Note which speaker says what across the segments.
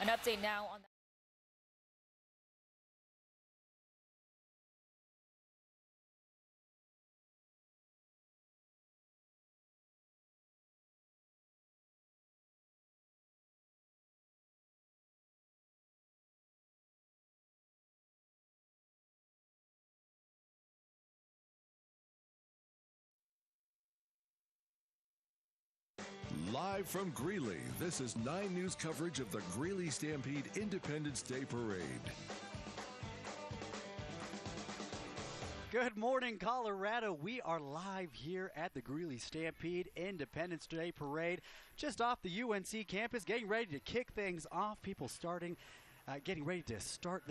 Speaker 1: An update now on
Speaker 2: Live from Greeley, this is 9 News coverage of the Greeley Stampede Independence Day Parade.
Speaker 3: Good morning, Colorado. We are live here at the Greeley Stampede Independence Day Parade, just off the UNC campus, getting ready to kick things off. People getting ready to start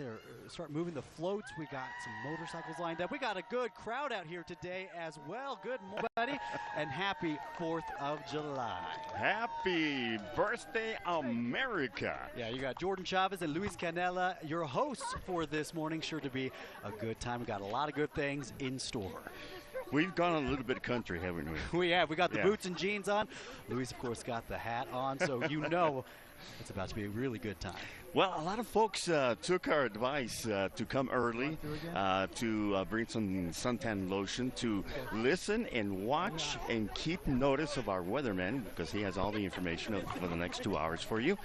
Speaker 3: moving the floats. We got some motorcycles lined up. We got a good crowd out here today as well. Good morning, buddy, and happy 4th of July.
Speaker 4: Happy birthday, America.
Speaker 3: Yeah, you got Jordan Chavez and Luis Canela, your hosts for this morning. Sure to be a good time. We got a lot of good things in store.
Speaker 4: We've gone a little bit country, haven't we?
Speaker 3: We have. We got the boots and jeans on. Luis, of course, got the hat on, so you know it's about to be a really good time.
Speaker 4: Well, a lot of folks took our advice to come early, to bring some suntan lotion, to listen and watch and keep notice of our weatherman, because he has all the information for the next 2 hours for you.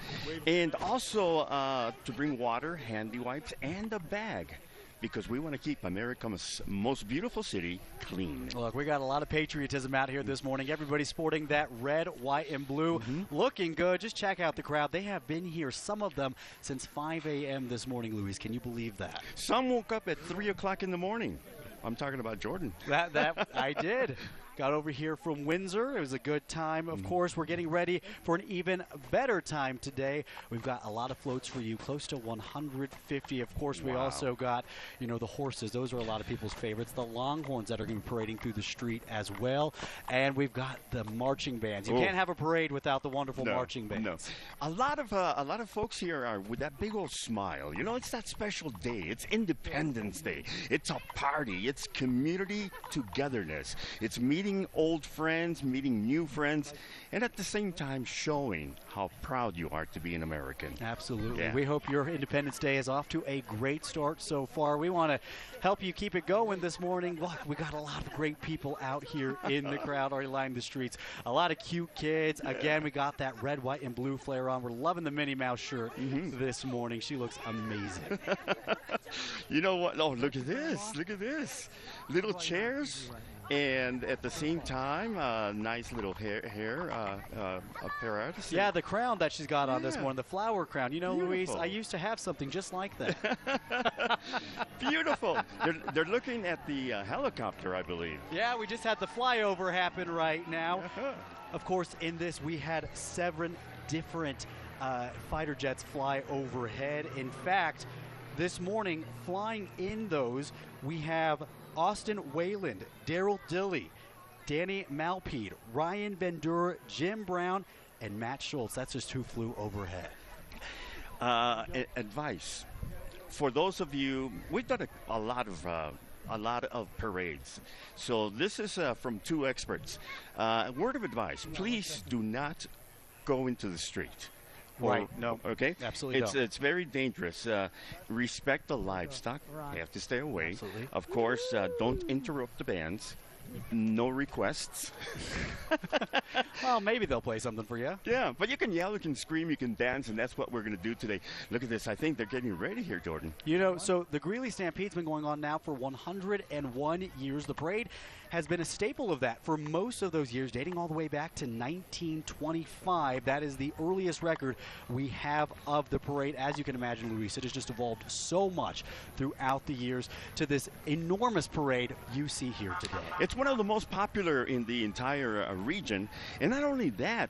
Speaker 4: And also to bring water, handy wipes, and a bag, because we want to keep America's most beautiful city clean.
Speaker 3: Look, we got a lot of patriotism out here this morning. Everybody's sporting that red, white, and blue. Looking good. Just check out the crowd. They have been here, some of them, since 5 a.m. this morning, Luis. Can you believe that?
Speaker 4: Some woke up at 3 o'clock in the morning. I'm talking about Jordan.
Speaker 3: That I did. Got over here from Windsor. It was a good time. Of course, we're getting ready for an even better time today. We've got a lot of floats for you, close to 150. Of course, we also got, the horses. Those are a lot of people's favorites. The Longhorns that are going to be parading through the street as well. And we've got the marching bands. You can't have a parade without the wonderful marching bands.
Speaker 4: No. A lot of folks here are with that big old smile. It's that special day. It's Independence Day. It's a party. It's community togetherness. It's meeting old friends, meeting new friends, and at the same time showing how proud you are to be an American.
Speaker 3: Absolutely. Yeah. We hope your Independence Day is off to a great start so far. We want to help you keep it going this morning. Look, we got a lot of great people out here in the crowd already lining the streets. A lot of cute kids. Again, we got that red, white, and blue flare on. We're loving the Minnie Mouse shirt this morning. She looks amazing.
Speaker 4: You know what? Oh, look at this. Look at this. Little chairs. And at the same time, nice little hair apparatus.
Speaker 3: Yeah, the crown that she's got on this morning, the flower crown. Louise, I used to have something just like that.
Speaker 4: Beautiful. They're looking at the helicopter, I believe.
Speaker 3: Yeah, we just had the flyover happen right now. Of course, in this, we had 7 different fighter jets fly overhead. In fact, this morning, flying in those, we have Austin Wayland, Daryl Dilley, Danny Malpede, Ryan Bendura, Jim Brown, and Matt Schultz. That's just who flew overhead.
Speaker 4: Advice for those of you, we've done a lot of parades. So this is from 2 experts. Word of advice: please do not go into the street.
Speaker 3: Right. No.
Speaker 4: Okay.
Speaker 3: Absolutely.
Speaker 4: It's very dangerous. Respect the livestock. You have to stay away.
Speaker 3: Absolutely.
Speaker 4: Of course, don't interrupt the bands. No requests.
Speaker 3: Well, maybe they'll play something for you.
Speaker 4: Yeah, but you can yell, you can scream, you can dance, and that's what we're going to do today. Look at this. I think they're getting ready here, Jordan.
Speaker 3: So the Greeley Stampede's been going on now for 101 years. The parade has been a staple of that for most of those years, dating all the way back to 1925. That is the earliest record we have of the parade. As you can imagine, Luis, it has just evolved so much throughout the years to this enormous parade you see here today.
Speaker 4: It's one of the most popular in the entire region. And not only that,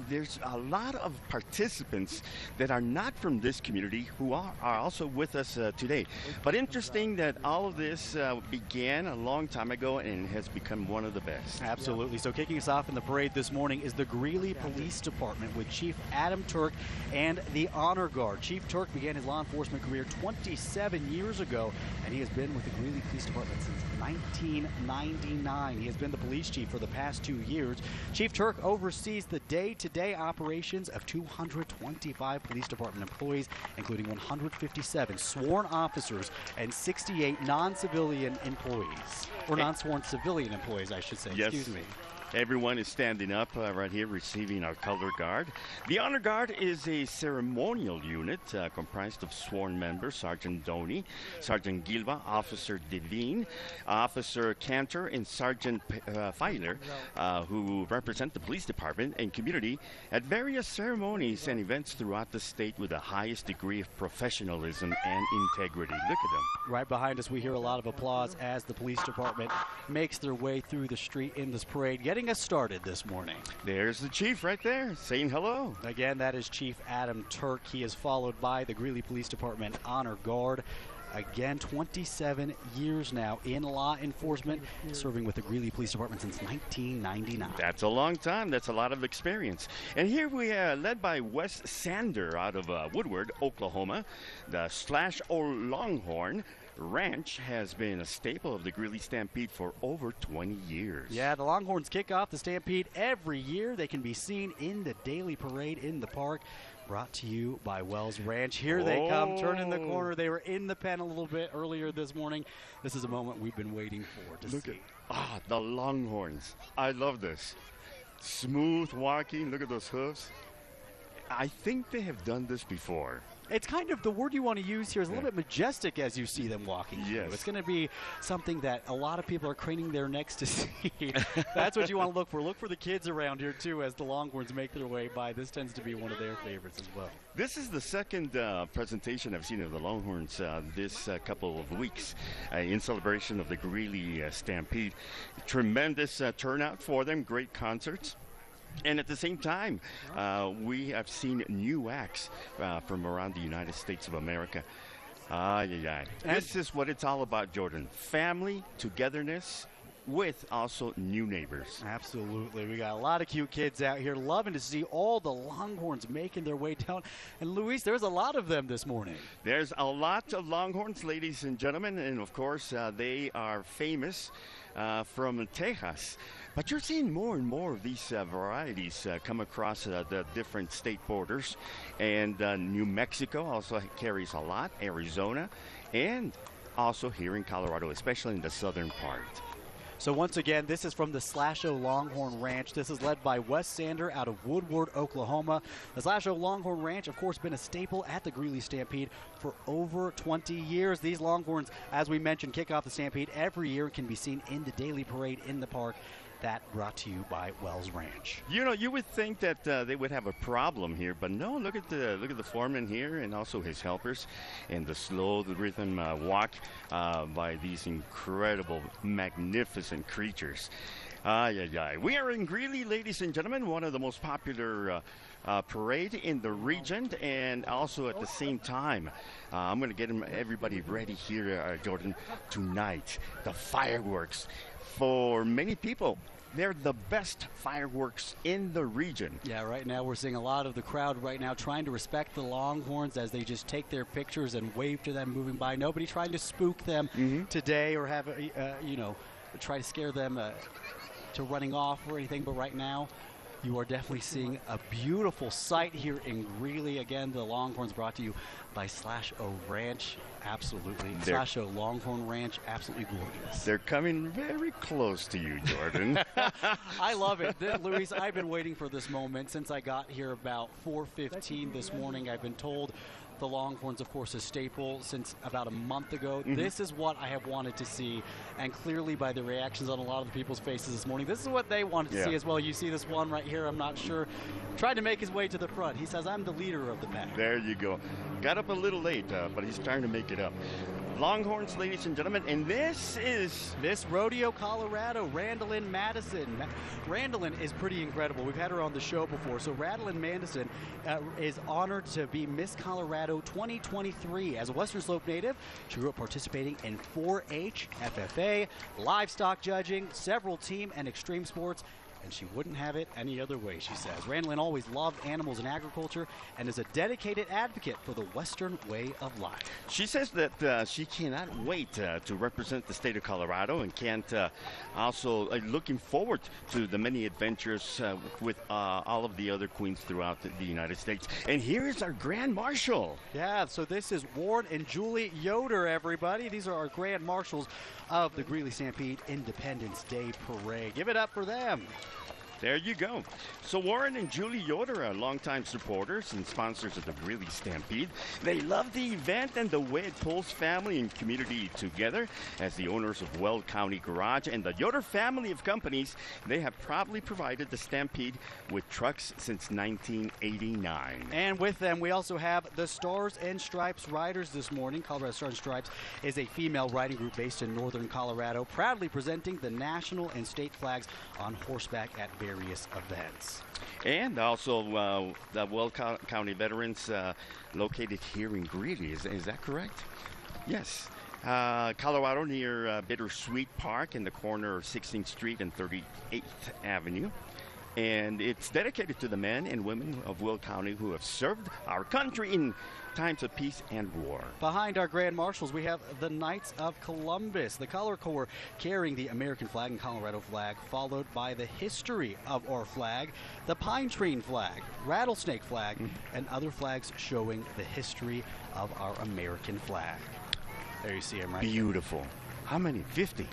Speaker 4: there's a lot of participants that are not from this community who are also with us today. But interesting that all of this began a long time ago and has become one of the best.
Speaker 3: Absolutely. So kicking us off in the parade this morning is the Greeley Police Department with Chief Adam Turk and the Honor Guard. Chief Turk began his law enforcement career 27 years ago, and he has been with the Greeley Police Department since 1999. He has been the police chief for the past 2 years. Chief Turk oversees the day-to-day operations of 225 police department employees, including 157 sworn officers and 68 non-civilian employees, or non-sworn civilian employees, I should say.
Speaker 4: Yes.
Speaker 3: Excuse me.
Speaker 4: Everyone is standing up right here receiving our color guard. The honor guard is a ceremonial unit comprised of sworn members: Sergeant Doney, Sergeant Gilba, Officer Devine, Officer Cantor, and Sergeant Feiler, who represent the police department and community at various ceremonies and events throughout the state with the highest degree of professionalism and integrity. Look at them.
Speaker 3: Right behind us, we hear a lot of applause as the police department makes their way through the street in this parade, getting us started this morning.
Speaker 4: There's the chief right there saying hello.
Speaker 3: Again, that is Chief Adam Turk. He is followed by the Greeley Police Department Honor Guard. Again, 27 years now in law enforcement, serving with the Greeley Police Department since 1999.
Speaker 4: That's a long time. That's a lot of experience. And here we are, led by Wes Sander out of Woodward, Oklahoma. The /O Longhorn Ranch has been a staple of the Greeley Stampede for over 20 years.
Speaker 3: Yeah, the Longhorns kick off the Stampede every year. They can be seen in the daily parade in the park. Brought to you by Wells Ranch. Here they come, turning the corner. They were in the pen a little bit earlier this morning. This is a moment we've been waiting for to see.
Speaker 4: The Longhorns. I love this. Smooth walking. Look at those hooves. I think they have done this before.
Speaker 3: It's kind of, the word you want to use here is a little bit majestic as you see them walking.
Speaker 4: Yes.
Speaker 3: It's going to be something that a lot of people are craning their necks to see. That's what you want to look for. Look for the kids around here, too, as the Longhorns make their way by. This tends to be one of their favorites as well.
Speaker 4: This is the second presentation I've seen of the Longhorns this couple of weeks in celebration of the Greeley Stampede. Tremendous turnout for them, great concerts. And at the same time, we have seen new acts from around the United States of America. This is what it's all about, Jordan. Family, togetherness, with also new neighbors.
Speaker 3: Absolutely. We got a lot of cute kids out here loving to see all the Longhorns making their way down. And Luis, there's a lot of them this morning.
Speaker 4: There's a lot of Longhorns, ladies and gentlemen. And of course, they are famous from Texas. But you're seeing more and more of these varieties come across the different state borders. And New Mexico also carries a lot, Arizona, and also here in Colorado, especially in the southern part.
Speaker 3: So once again, this is from the /O Longhorn Ranch. This is led by Wes Sander out of Woodward, Oklahoma. The /O Longhorn Ranch, of course, been a staple at the Greeley Stampede for over 20 years. These Longhorns, as we mentioned, kick off the Stampede every year and can be seen in the daily parade in the park. That brought to you by Wells Ranch.
Speaker 4: You know, you would think that they would have a problem here, but no. Look at the foreman here, and also his helpers, and the slow rhythm walk by these incredible, magnificent creatures. We are in Greeley, ladies and gentlemen, one of the most popular parade in the region, and also at the same time, I'm going to get everybody ready here, Jordan, tonight. The fireworks. For many people, they're the best fireworks in the region.
Speaker 3: Yeah, right now we're seeing a lot of the crowd right now trying to respect the Longhorns as they just take their pictures and wave to them moving by. Nobody trying to spook them today or have, try to scare them to running off or anything. But right now, you are definitely seeing a beautiful sight here in Greeley. Again, the Longhorns brought to you by /O Ranch. Absolutely. /O Longhorn Ranch, absolutely gorgeous.
Speaker 4: They're coming very close to you, Jordan.
Speaker 3: I love it. Luis, I've been waiting for this moment since I got here about 4:15 this morning. I've been told the Longhorns, of course, a staple since about a month ago. This is what I have wanted to see, and clearly by the reactions on a lot of the people's faces this morning, this is what they wanted to see as well. You see this one right here, I'm not sure, tried to make his way to the front. He says, I'm the leader of the pack.
Speaker 4: There you go. Got up a little late, but he's trying to make it up. Longhorns, ladies and gentlemen, and this is
Speaker 3: Miss Rodeo, Colorado, Randallyn Madison. Randallyn is pretty incredible. We've had her on the show before. So Randallyn Madison is honored to be Miss Colorado 2023. As a Western Slope native, she grew up participating in 4-H, FFA, livestock judging, several team and extreme sports, and she wouldn't have it any other way, she says. Randolyn always loved animals and agriculture and is a dedicated advocate for the Western way of life.
Speaker 4: She says that she cannot wait to represent the state of Colorado and can't also looking forward to the many adventures with all of the other queens throughout the United States. And here is our Grand Marshal.
Speaker 3: Yeah, so this is Warren and Julie Yoder, everybody. These are our Grand Marshals of the Greeley Stampede Independence Day Parade. Give it up for them.
Speaker 4: There you go. So Warren and Julie Yoder are longtime supporters and sponsors of the Greeley Stampede. They love the event and the way it pulls family and community together. As the owners of Weld County Garage and the Yoder family of companies, they have proudly provided the Stampede with trucks since 1989.
Speaker 3: And with them, we also have the Stars and Stripes Riders this morning. Colorado Stars and Stripes is a female riding group based in northern Colorado, proudly presenting the national and state flags on horseback at various events.
Speaker 4: And also the Weld County veterans located here in Greeley. Is that correct? Yes. Colorado near Bittersweet Park in the corner of 16th Street and 38th Avenue. And it's dedicated to the men and women of Weld County who have served our country in times of peace and war.
Speaker 3: Behind our Grand Marshals, we have the Knights of Columbus, the Color Corps carrying the American flag and Colorado flag, followed by the history of our flag, the pine tree flag, rattlesnake flag, and other flags showing the history of our American flag. There you see him right
Speaker 4: Beautiful. There. How many? 50.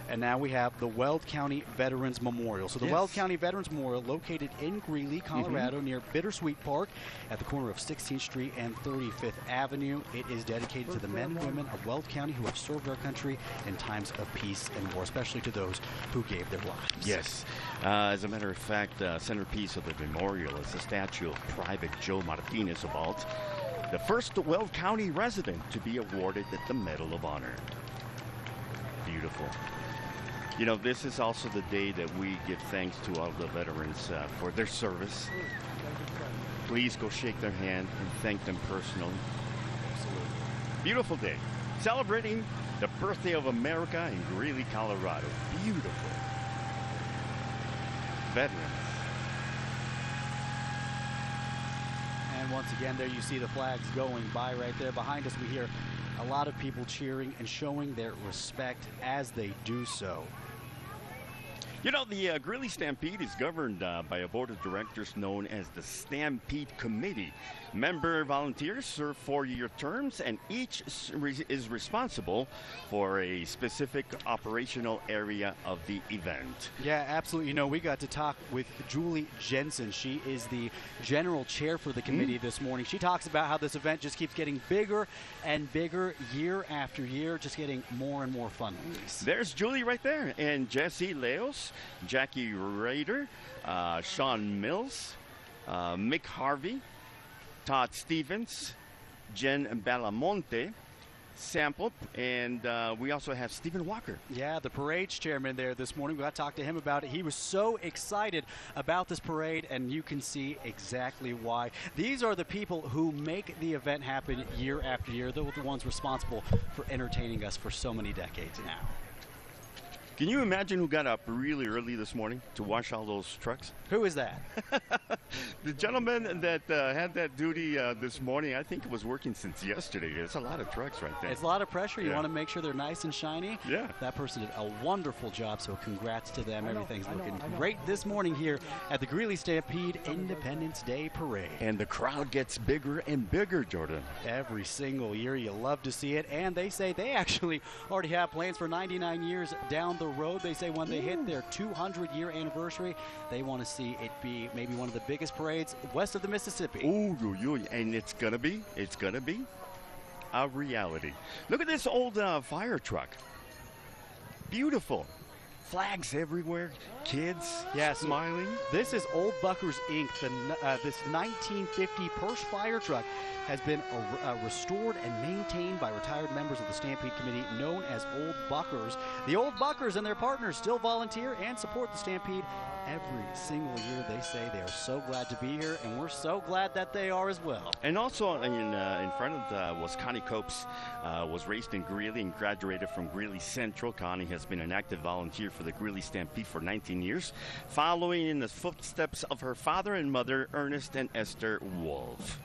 Speaker 3: And now we have the Weld County Veterans Memorial. So the Weld County Veterans Memorial, located in Greeley, Colorado, near Bittersweet Park at the corner of 16th Street and 35th Avenue. It is dedicated to the men and women of Weld County who have served our country in times of peace and war, especially to those who gave their lives.
Speaker 4: Yes. As a matter of fact, the centerpiece of the memorial is a statue of Private Joe Martinez of Alt, the first Weld County resident to be awarded the Medal of Honor. Beautiful. You know, this is also the day that we give thanks to all the veterans for their service. Please go shake their hand and thank them personally. Absolutely. Beautiful day. Celebrating the birthday of America in Greeley, Colorado. Beautiful. Veterans.
Speaker 3: And once again, there you see the flags going by right there. Behind us, we hear a lot of people cheering and showing their respect as they do so.
Speaker 4: You know, the Greeley Stampede is governed by a board of directors known as the Stampede Committee. Member volunteers serve 4-year terms, and each is responsible for a specific operational area of the event.
Speaker 3: Yeah, absolutely. You know, we got to talk with Julie Jensen. She is the general chair for the committee this morning. She talks about how this event just keeps getting bigger and bigger year after year, just getting more and more fun.
Speaker 4: There's Julie right there, and Jesse Leos, Jackie Rader, Sean Mills, Mick Harvey, Todd Stevens, Jen Balamonte, Sample, and we also have Stephen Walker.
Speaker 3: Yeah, the parade's chairman there this morning. We got to talk to him about it. He was so excited about this parade, and you can see exactly why. These are the people who make the event happen year after year. They're the ones responsible for entertaining us for so many decades now.
Speaker 4: Can you imagine who got up really early this morning to wash all those trucks?
Speaker 3: Who is that?
Speaker 4: The gentleman that had that duty this morning, I think it was working since yesterday. It's a lot of trucks right there.
Speaker 3: It's a lot of pressure. You want to make sure they're nice and shiny.
Speaker 4: Yeah.
Speaker 3: That person did a wonderful job, so congrats to them. Everything's looking great this morning here at the Greeley Stampede Independence Day Parade.
Speaker 4: And the crowd gets bigger and bigger, Jordan.
Speaker 3: Every single year. You love to see it. And they say they actually already have plans for 99 years down the road. They say when they hit their 200-year anniversary, they want to see it be maybe one of the biggest parades west of the Mississippi.
Speaker 4: Ooh, and it's gonna be a reality. Look at this old fire truck. Beautiful. Flags everywhere, kids smiling.
Speaker 3: This is Old Buckers Inc. This 1950 Persh fire truck has been restored and maintained by retired members of the Stampede Committee known as Old Buckers. The Old Buckers and their partners still volunteer and support the Stampede every single year. They say they are so glad to be here, and we're so glad that they are as well.
Speaker 4: And also in front of was Connie Copes, was raised in Greeley and graduated from Greeley Central. Connie has been an active volunteer for the Greeley Stampede for 19 years, following in the footsteps of her father and mother, Ernest and Esther Wolf.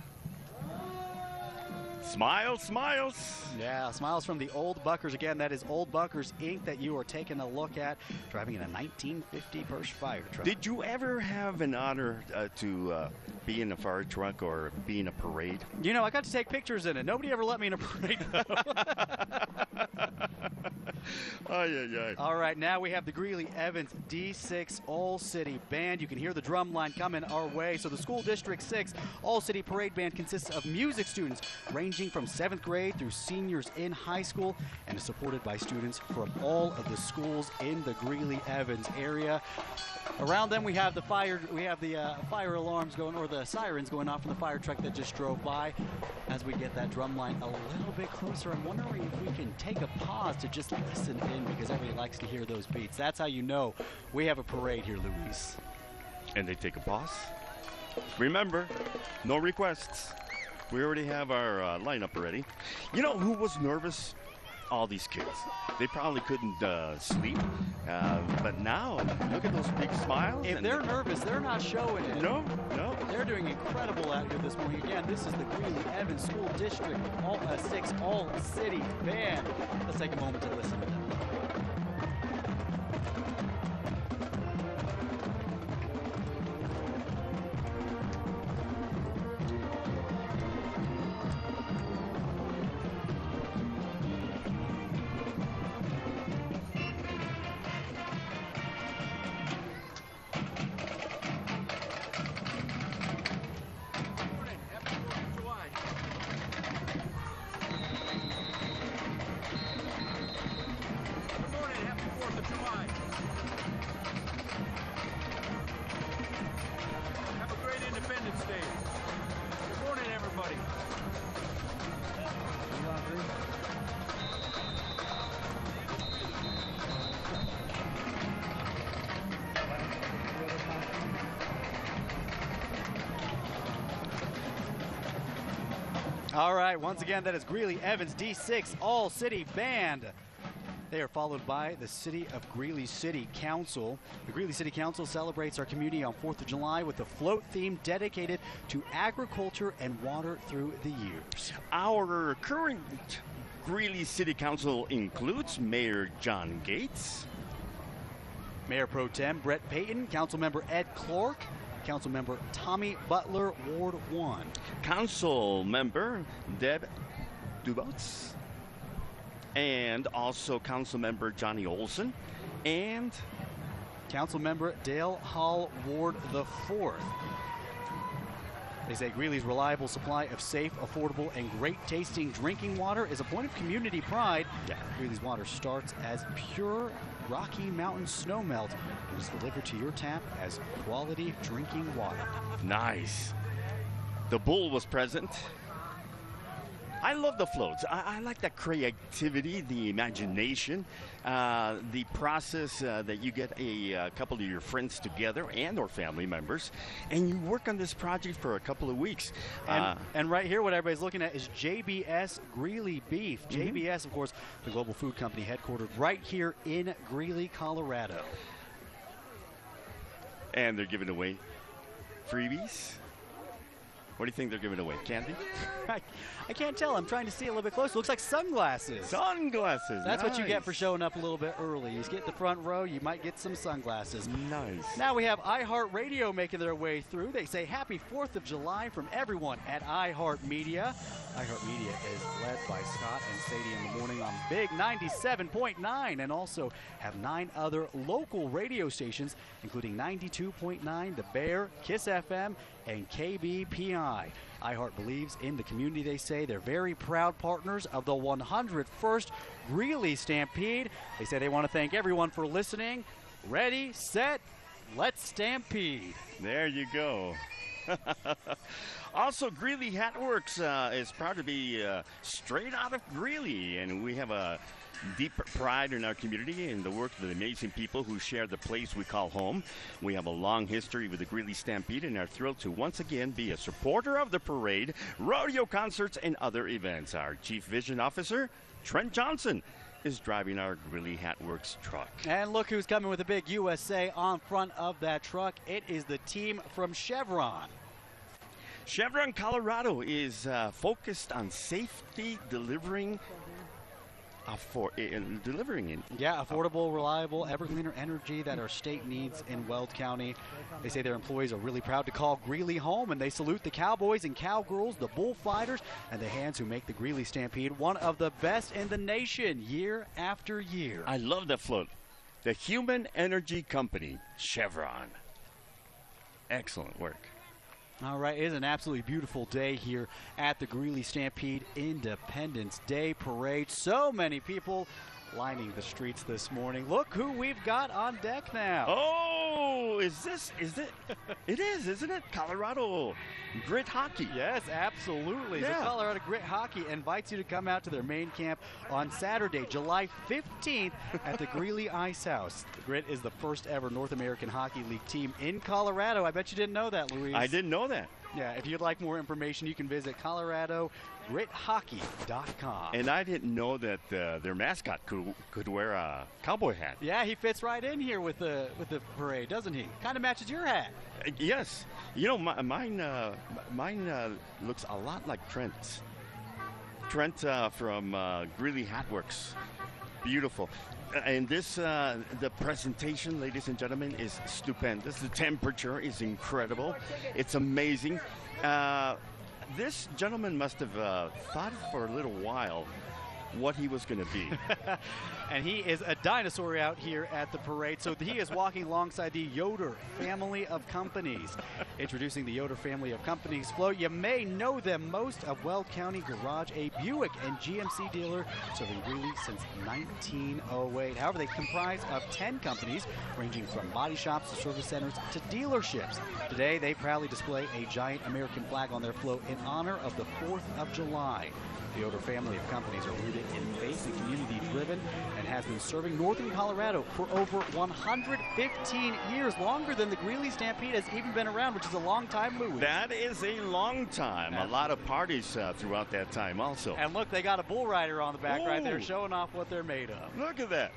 Speaker 4: Smiles, smiles.
Speaker 3: Yeah, smiles from the Old Buckers. Again, that is Old Buckers Inc. that you are taking a look at, driving in a 1950 Porsche fire truck.
Speaker 4: Did you ever have an honor to be in a fire truck or be in a parade?
Speaker 3: You know, I got to take pictures in it. Nobody ever let me in a parade, though. All right, now we have the Greeley Evans D6 All-City Band. You can hear the drum line coming our way. So the School District 6 All-City Parade Band consists of music students ranging from 7th grade through seniors in high school and is supported by students from all of the schools in the Greeley Evans area. Around them we have the fire alarms going, or the sirens going off from the fire truck that just drove by. As we get that drum line a little bit closer, I'm wondering if we can take a pause to just listen in, because everybody likes to hear those beats. That's how you know we have a parade here, Luis.
Speaker 4: And they take a pause. Remember, no requests. We already have our lineup already. You know who was nervous? All these kids. They probably couldn't sleep. But now, look at those big smiles.
Speaker 3: If they're nervous, they're not showing it.
Speaker 4: No.
Speaker 3: They're doing incredible out here this morning. Again, this is the Greeley Evans School District 6 All-City Band. Let's take a moment to listen to them. All right, once again, that is Greeley Evans D6 All-City Band. They are followed by the City of Greeley City Council. The Greeley City Council celebrates our community on 4th of July with a float theme dedicated to agriculture and water through the years.
Speaker 4: Our current Greeley City Council includes Mayor John Gates,
Speaker 3: Mayor Pro Tem Brett Payton, Councilmember Ed Clark, Councilmember Tommy Butler, Ward 1.
Speaker 4: Council Member Deb Dubotz, and also Councilmember Johnny Olson, and
Speaker 3: Councilmember Dale Hall, Ward the 4th. They say Greeley's reliable supply of safe, affordable, and great-tasting drinking water is a point of community pride.
Speaker 4: Yeah.
Speaker 3: Greeley's water starts as pure Rocky Mountain snowmelt and is delivered to your tap as quality drinking water.
Speaker 4: Nice. The bull was present. I love the floats. I like that creativity, the imagination, the process that you get a couple of your friends together and or family members, and you work on this project for a couple of weeks.
Speaker 3: And right here, what everybody's looking at is JBS Greeley Beef. JBS, of course, the global food company headquartered right here in Greeley, Colorado.
Speaker 4: And they're giving away freebies. What do you think they're giving away? Candy?
Speaker 3: I can't tell. I'm trying to see a little bit closer. Looks like sunglasses.
Speaker 4: Sunglasses.
Speaker 3: That's nice. What you get for showing up a little bit early. You get the front row, you might get some sunglasses.
Speaker 4: Nice.
Speaker 3: Now we have iHeartRadio making their way through. They say happy 4th of July from everyone at iHeartMedia. iHeartMedia is led by Scott and Sadie in the morning on Big 97.9, and also have 9 other local radio stations, including 92.9, The Bear, KISS FM, and KBPI. iHeart believes in the community, they say. They're very proud partners of the 101st Greeley Stampede. They say they want to thank everyone for listening. Ready, set, let's stampede.
Speaker 4: There you go. Also, Greeley Hatworks is proud to be straight out of Greeley, and we have a deep pride in our community and the work of the amazing people who share the place we call home. We have a long history with the Greeley Stampede and are thrilled to once again be a supporter of the parade, rodeo concerts, and other events. Our Chief Vision Officer, Trent Johnson, is driving our Greeley Hatworks truck.
Speaker 3: And look who's coming with a big USA on front of that truck. It is the team from Chevron.
Speaker 4: Chevron Colorado is focused on safety delivering
Speaker 3: Yeah, affordable, reliable, ever cleaner energy that our state needs in Weld County. They say their employees are really proud to call Greeley home, and they salute the cowboys and cowgirls, the bullfighters, and the hands who make the Greeley Stampede one of the best in the nation year after year.
Speaker 4: I love that float. The Human Energy Company, Chevron. Excellent work.
Speaker 3: All right, it is an absolutely beautiful day here at the Greeley Stampede Independence Day Parade. So many people lining the streets this morning. Look who we've got on deck now.
Speaker 4: Oh, is it? It is, isn't it? Colorado Grit Hockey.
Speaker 3: Yes, absolutely.
Speaker 4: Yeah.
Speaker 3: The Colorado Grit Hockey invites you to come out to their main camp on Saturday, July 15th at the Greeley Ice House. The Grit is the first ever North American Hockey League team in Colorado. I bet you didn't know that, Luis.
Speaker 4: I didn't know that.
Speaker 3: Yeah, if you'd like more information, you can visit coloradogrithockey.com.
Speaker 4: And I didn't know that their mascot could wear a cowboy hat.
Speaker 3: Yeah, he fits right in here with the parade, doesn't he? Kind of matches your hat.
Speaker 4: Yes. You know, mine looks a lot like Trent's. Trent from Greeley Hatworks. Beautiful. And this, the presentation, ladies and gentlemen, is stupendous. The temperature is incredible. It's amazing. This gentleman must have thought for a little while what he was going to be.
Speaker 3: And he is a dinosaur out here at the parade. So he is walking alongside the Yoder family of companies. Introducing the Yoder family of companies. Flo, you may know them most of Weld County Garage, a Buick and GMC dealer serving Greeley since 1908. However, they comprise of 10 companies ranging from body shops to service centers to dealerships. Today, they proudly display a giant American flag on their float in honor of the 4th of July. The Yoder family of companies are rooted in faith and community-driven and has been serving northern Colorado for over 115 years, longer than the Greeley Stampede has even been around, which is a long time, Louis.
Speaker 4: That is a long time. A lot of parties throughout that time also.
Speaker 3: And look, they got a bull rider on the back right there showing off what they're made of.
Speaker 4: Look at that.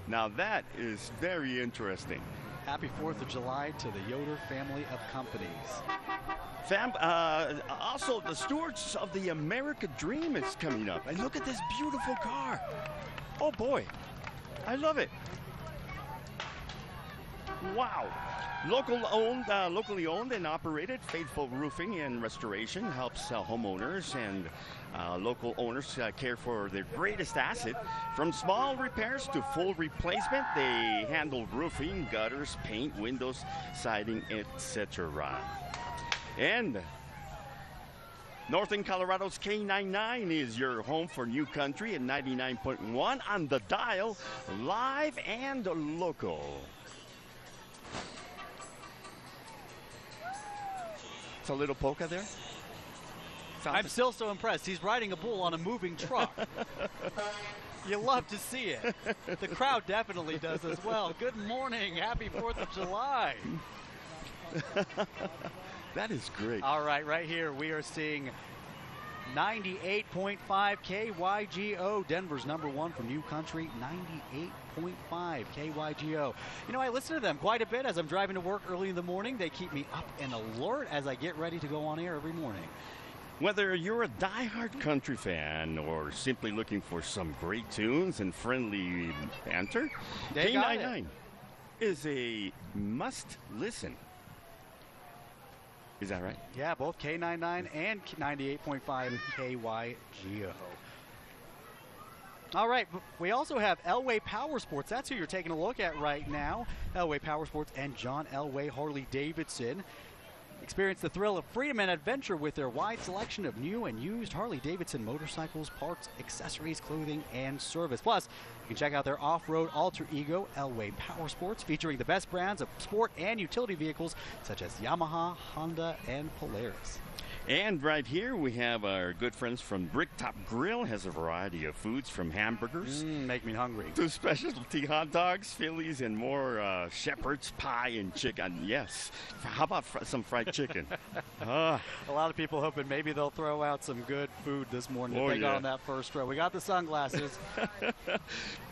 Speaker 4: Now that is very interesting.
Speaker 3: Happy 4th of July to the Yoder family of companies.
Speaker 4: Also, the Stewards of the America Dream is coming up. And look at this beautiful car. Oh, boy. I love it. Wow. Locally owned and operated, Faithful Roofing and Restoration helps homeowners and local owners care for their greatest asset. From small repairs to full replacement, they handle roofing, gutters, paint, windows, siding, etc. And Northern Colorado's K99 is your home for New Country at 99.1 on the dial, live and local. It's a little polka there.
Speaker 3: I'm still so impressed. He's riding a bull on a moving truck. You love to see it. The crowd definitely does as well. Good morning. Happy 4th of July.
Speaker 4: That is great.
Speaker 3: All right here we are seeing 98.5 KYGO, Denver's #1 for New Country, 98.5 KYGO. You know, I listen to them quite a bit as I'm driving to work early in the morning. They keep me up and alert as I get ready to go on air every morning.
Speaker 4: Whether you're a diehard country fan or simply looking for some great tunes and friendly banter, K99 is a must listen. Is that right?
Speaker 3: Yeah, both K99 and 98.5 KYGO. All right, we also have Elway Powersports. That's who you're taking a look at right now. Elway Powersports and John Elway Harley-Davidson. Experience the thrill of freedom and adventure with their wide selection of new and used Harley-Davidson motorcycles, parts, accessories, clothing, and service. Plus, you can check out their off-road alter ego, Elway Powersports, featuring the best brands of sport and utility vehicles such as Yamaha, Honda, and Polaris.
Speaker 4: And right here we have our good friends from Bricktop Grill. Has a variety of foods from hamburgers
Speaker 3: Make me hungry.
Speaker 4: to specialty hot dogs, Phillies, and more shepherd's pie and chicken. Yes. How about some fried chicken?
Speaker 3: A lot of people hoping maybe they'll throw out some good food this morning if they got on that first row. We got the sunglasses.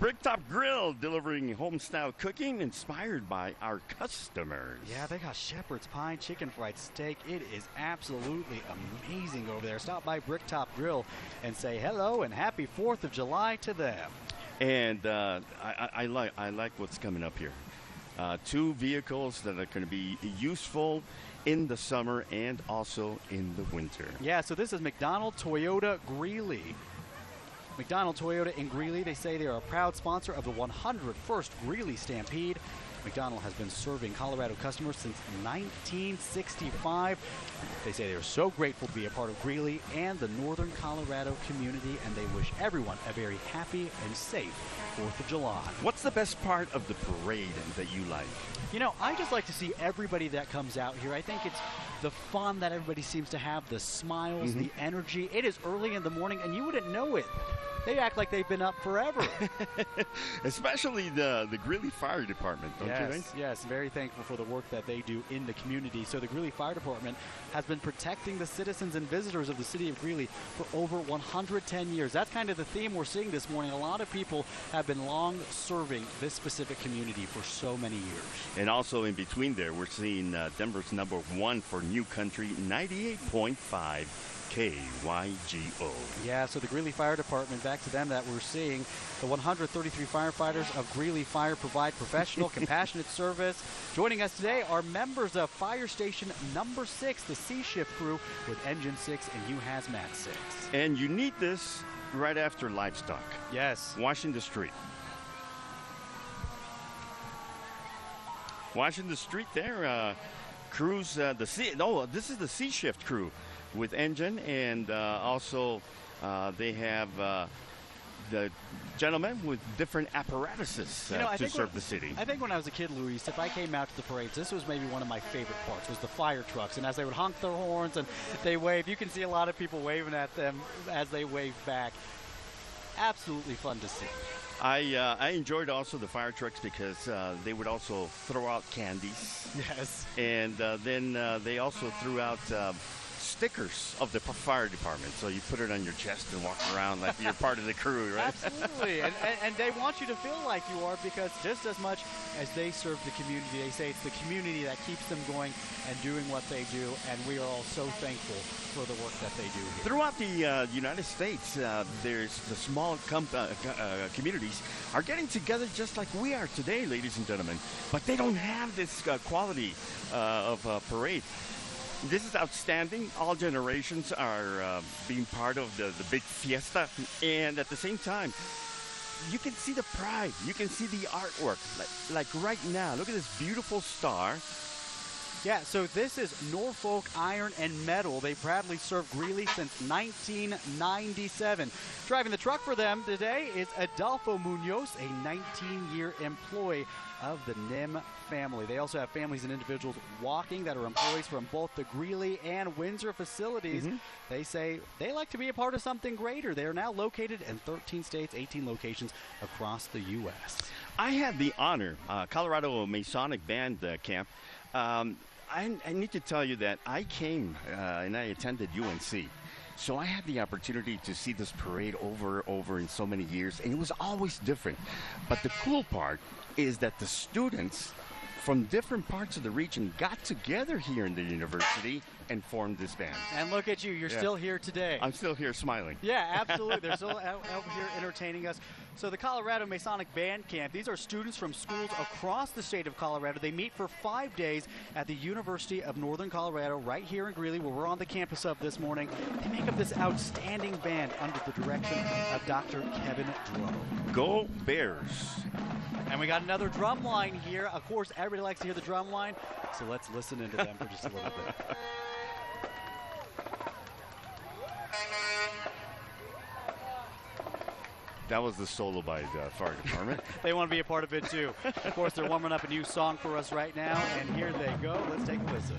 Speaker 4: Bricktop Grill, delivering home-style cooking inspired by our customers.
Speaker 3: Yeah, they got shepherd's pie and chicken fried steak. It is absolutely amazing over there. Stop by Bricktop Grill and say hello and happy 4th of July to them.
Speaker 4: And I like what's coming up here. 2 vehicles that are going to be useful in the summer and also in the winter.
Speaker 3: Yeah, so this is McDonald Toyota Greeley. McDonald Toyota in Greeley, they say they are a proud sponsor of the 101st Greeley Stampede. McDonald has been serving Colorado customers since 1965. They say they are so grateful to be a part of Greeley and the Northern Colorado community, and they wish everyone a very happy and safe 4th of July.
Speaker 4: What's the best part of the parade that you like?
Speaker 3: You know, I just like to see everybody that comes out here. I think it's the fun that everybody seems to have, the smiles, the energy. It is early in the morning, and you wouldn't know it. They act like they've been up forever.
Speaker 4: Especially the Greeley Fire Department, don't you think?
Speaker 3: Yes, very thankful for the work that they do in the community. So the Greeley Fire Department has been protecting the citizens and visitors of the city of Greeley for over 110 years. That's kind of the theme we're seeing this morning. A lot of people have been long serving this specific community for so many years.
Speaker 4: And also in between there, we're seeing Denver's #1 for New Country, 98.5. KYGO.
Speaker 3: Yeah, so the Greeley Fire Department, back to them that we're seeing. The 133 firefighters of Greeley Fire provide professional, compassionate service. Joining us today are members of Fire Station number 6, the C-Shift crew with Engine 6 and UHazmat 6.
Speaker 4: And you need this right after livestock.
Speaker 3: Yes.
Speaker 4: Washing the street. Washing the street there. Crews, this is the C-Shift crew with engine, and also they have the gentlemen with different apparatuses to serve the city.
Speaker 3: I think when I was a kid, Luis, if I came out to the parades, this was maybe one of my favorite parts, was the fire trucks. And as they would honk their horns and they wave, you can see a lot of people waving at them as they wave back. Absolutely fun to see.
Speaker 4: I enjoyed also the fire trucks because they would also throw out candies.
Speaker 3: Yes.
Speaker 4: And then they also threw out stickers of the fire department, so you put it on your chest and walk around like you're part of the crew, right?
Speaker 3: Absolutely. and they want you to feel like you are, because just as much as they serve the community, they say it's the community that keeps them going and doing what they do, and we are all so thankful for the work that they do here.
Speaker 4: Throughout the United States, there's the small communities are getting together just like we are today, ladies and gentlemen, but they don't have this quality of parade. This is outstanding. All generations are being part of the big fiesta, and at the same time, you can see the pride. You can see the artwork. Like right now, look at this beautiful star.
Speaker 3: Yeah, so this is Norfolk Iron and Metal. They proudly served Greeley since 1997. Driving the truck for them today is Adolfo Munoz, a 19-year employee of the NIM family. They also have families and individuals walking that are employees from both the Greeley and Windsor facilities. They say they like to be a part of something greater. They are now located in 13 states, 18 locations across the U.S.
Speaker 4: I had the honor, Colorado Masonic Band Camp. I need to tell you that I came and I attended UNC. So I had the opportunity to see this parade over in so many years, and it was always different. But the cool part is that the students from different parts of the region got together here in the university and formed this band.
Speaker 3: And look at you, you're still here today.
Speaker 4: I'm still here smiling.
Speaker 3: Yeah, absolutely. They're still out here entertaining us. So the Colorado Masonic Band Camp, these are students from schools across the state of Colorado. They meet for 5 days at the University of Northern Colorado right here in Greeley, where we're on the campus of this morning. They make up this outstanding band under the direction of Dr. Kevin Drove.
Speaker 4: Go Bears.
Speaker 3: And we got another drum line here. Of course, everybody likes to hear the drum line, so let's listen into them for just a little bit.
Speaker 4: That was the solo by the fire department.
Speaker 3: They want to be a part of it too. Of course, they're warming up a new song for us right now, and here they go. Let's take a listen.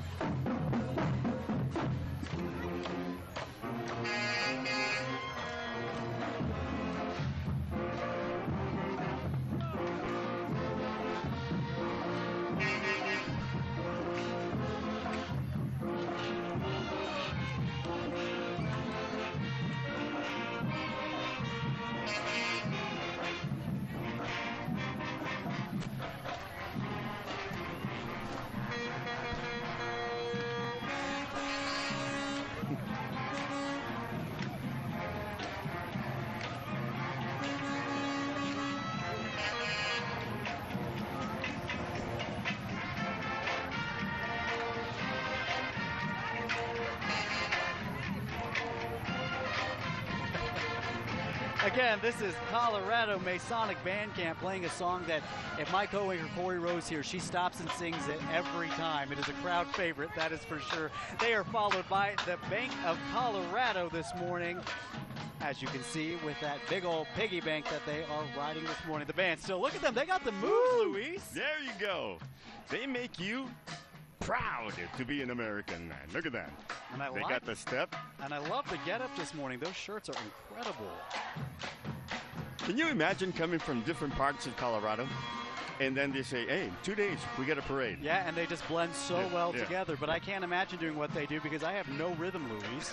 Speaker 3: Again, this is Colorado Masonic Band Camp playing a song that if my co-worker Corey Rose here, she stops and sings it every time. It is a crowd favorite, that is for sure. They are followed by the Bank of Colorado this morning, as you can see with that big old piggy bank that they are riding this morning. The band still, look at them, they got the moves, Luis.
Speaker 4: There you go. They make you proud to be an American. Look at that.
Speaker 3: And
Speaker 4: they got the step.
Speaker 3: And I love the getup this morning. Those shirts are incredible.
Speaker 4: Can you imagine coming from different parts of Colorado? And then they say, hey, 2 days, we get a parade.
Speaker 3: Yeah, and they just blend so well together. But I can't imagine doing what they do because I have no rhythm, Luis.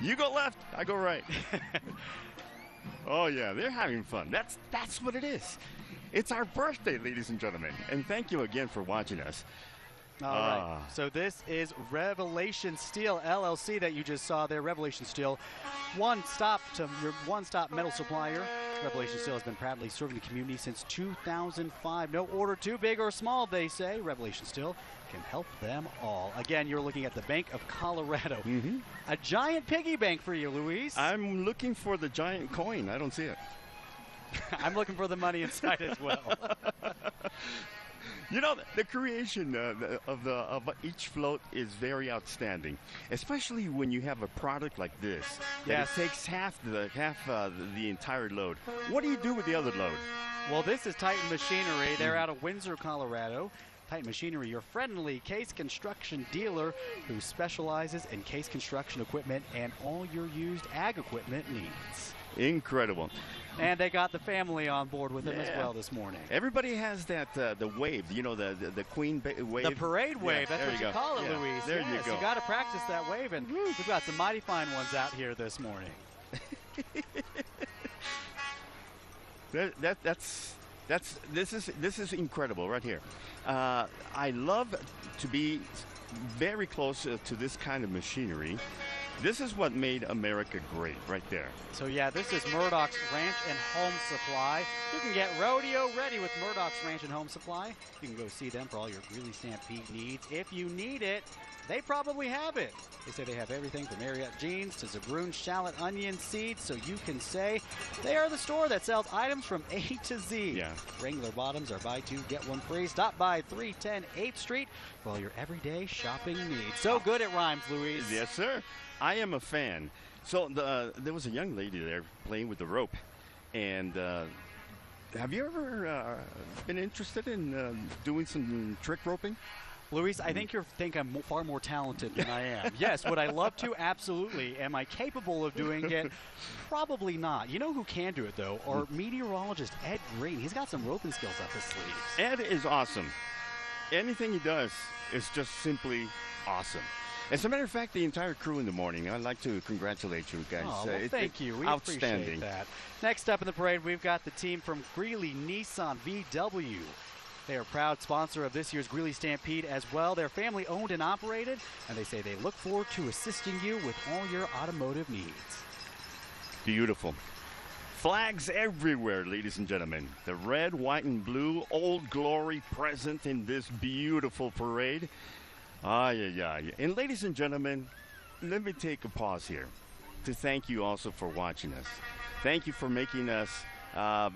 Speaker 4: You go left, I go right. Oh, yeah, they're having fun. That's what it is. It's our birthday, ladies and gentlemen. And thank you again for watching us.
Speaker 3: All right. So this is Revelation Steel LLC that you just saw there. Revelation Steel, your one-stop metal supplier. Revelation Steel has been proudly serving the community since 2005. No order too big or small, they say. Revelation Steel can help them all. Again, you're looking at the Bank of Colorado.
Speaker 4: Mm-hmm.
Speaker 3: A giant piggy bank for you, Luis.
Speaker 4: I'm looking for the giant coin. I don't see it.
Speaker 3: I'm looking for the money inside as well.
Speaker 4: You know, the creation of each float is very outstanding, especially when you have a product like this. Yes. It takes half the entire load. What do you do with the other load?
Speaker 3: Well, this is Titan Machinery. They're out of Windsor, Colorado. Titan Machinery, your friendly case construction dealer who specializes in case construction equipment and all your used ag equipment needs.
Speaker 4: Incredible.
Speaker 3: And they got the family on board with them as well this morning.
Speaker 4: Everybody has that the wave, you know, the queen wave.
Speaker 3: The parade wave, that's what you call it, Luis.
Speaker 4: There you go.
Speaker 3: You got to practice that wave, and we've got some mighty fine ones out here this morning. This is incredible right here. I love to be very close to this kind of machinery. This is what made America great right there. So yeah, this is Murdoch's Ranch and Home Supply. You can get rodeo ready with Murdoch's Ranch and Home Supply. You can go see them for all your Greeley Stampede needs. If you need it, they probably have it. They say they have everything from Marriott jeans to Zabroon shallot onion seeds, so you can say they are the store that sells items from A to Z.
Speaker 4: Yeah.
Speaker 3: Wrangler bottoms are buy two, get one free. Stop by 310 8th Street for all your everyday shopping needs. So good it rhymes, Luis.
Speaker 4: Yes, sir. I am a fan. So there was a young lady there playing with the rope. And have you ever been interested in doing some trick roping?
Speaker 3: Luis, I think you think I'm far more talented than I am. Yes, would I love to? Absolutely. Am I capable of doing it? Probably not. You know who can do it, though? Our meteorologist, Ed Green. He's got some roping skills up his sleeves.
Speaker 4: Ed is awesome. Anything he does is just simply awesome. As a matter of fact, the entire crew in the morning, I'd like to congratulate you guys.
Speaker 3: Oh, well, thank you. We
Speaker 4: outstanding.
Speaker 3: Appreciate that. Next up in the parade, we've got the team from Greeley Nissan VW. They are a proud sponsor of this year's Greeley Stampede as well. They're family owned and operated, and they say they look forward to assisting you with all your automotive needs.
Speaker 4: Beautiful. Flags everywhere, ladies and gentlemen. The red, white, and blue, Old Glory present in this beautiful parade. And ladies and gentlemen, let me take a pause here to thank you also for watching us. Thank you for making us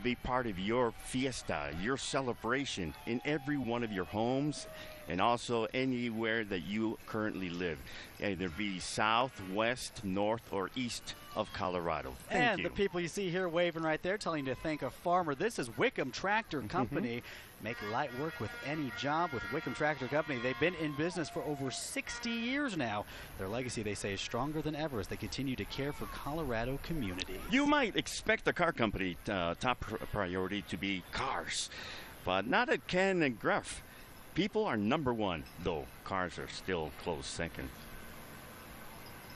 Speaker 4: be part of your fiesta, your celebration in every one of your homes and also anywhere that you currently live, either be south, west, north, or east of Colorado. Thank you.
Speaker 3: And the people you see here waving right there telling you to thank a farmer. This is Wickham Tractor Company. Make light work with any job with Wickham Tractor Company. They've been in business for over 60 years now. Their legacy, they say, is stronger than ever as they continue to care for Colorado community.
Speaker 4: You might expect the car company top priority to be cars, but not at Ken and Gruff. People are number one, though cars are still close second.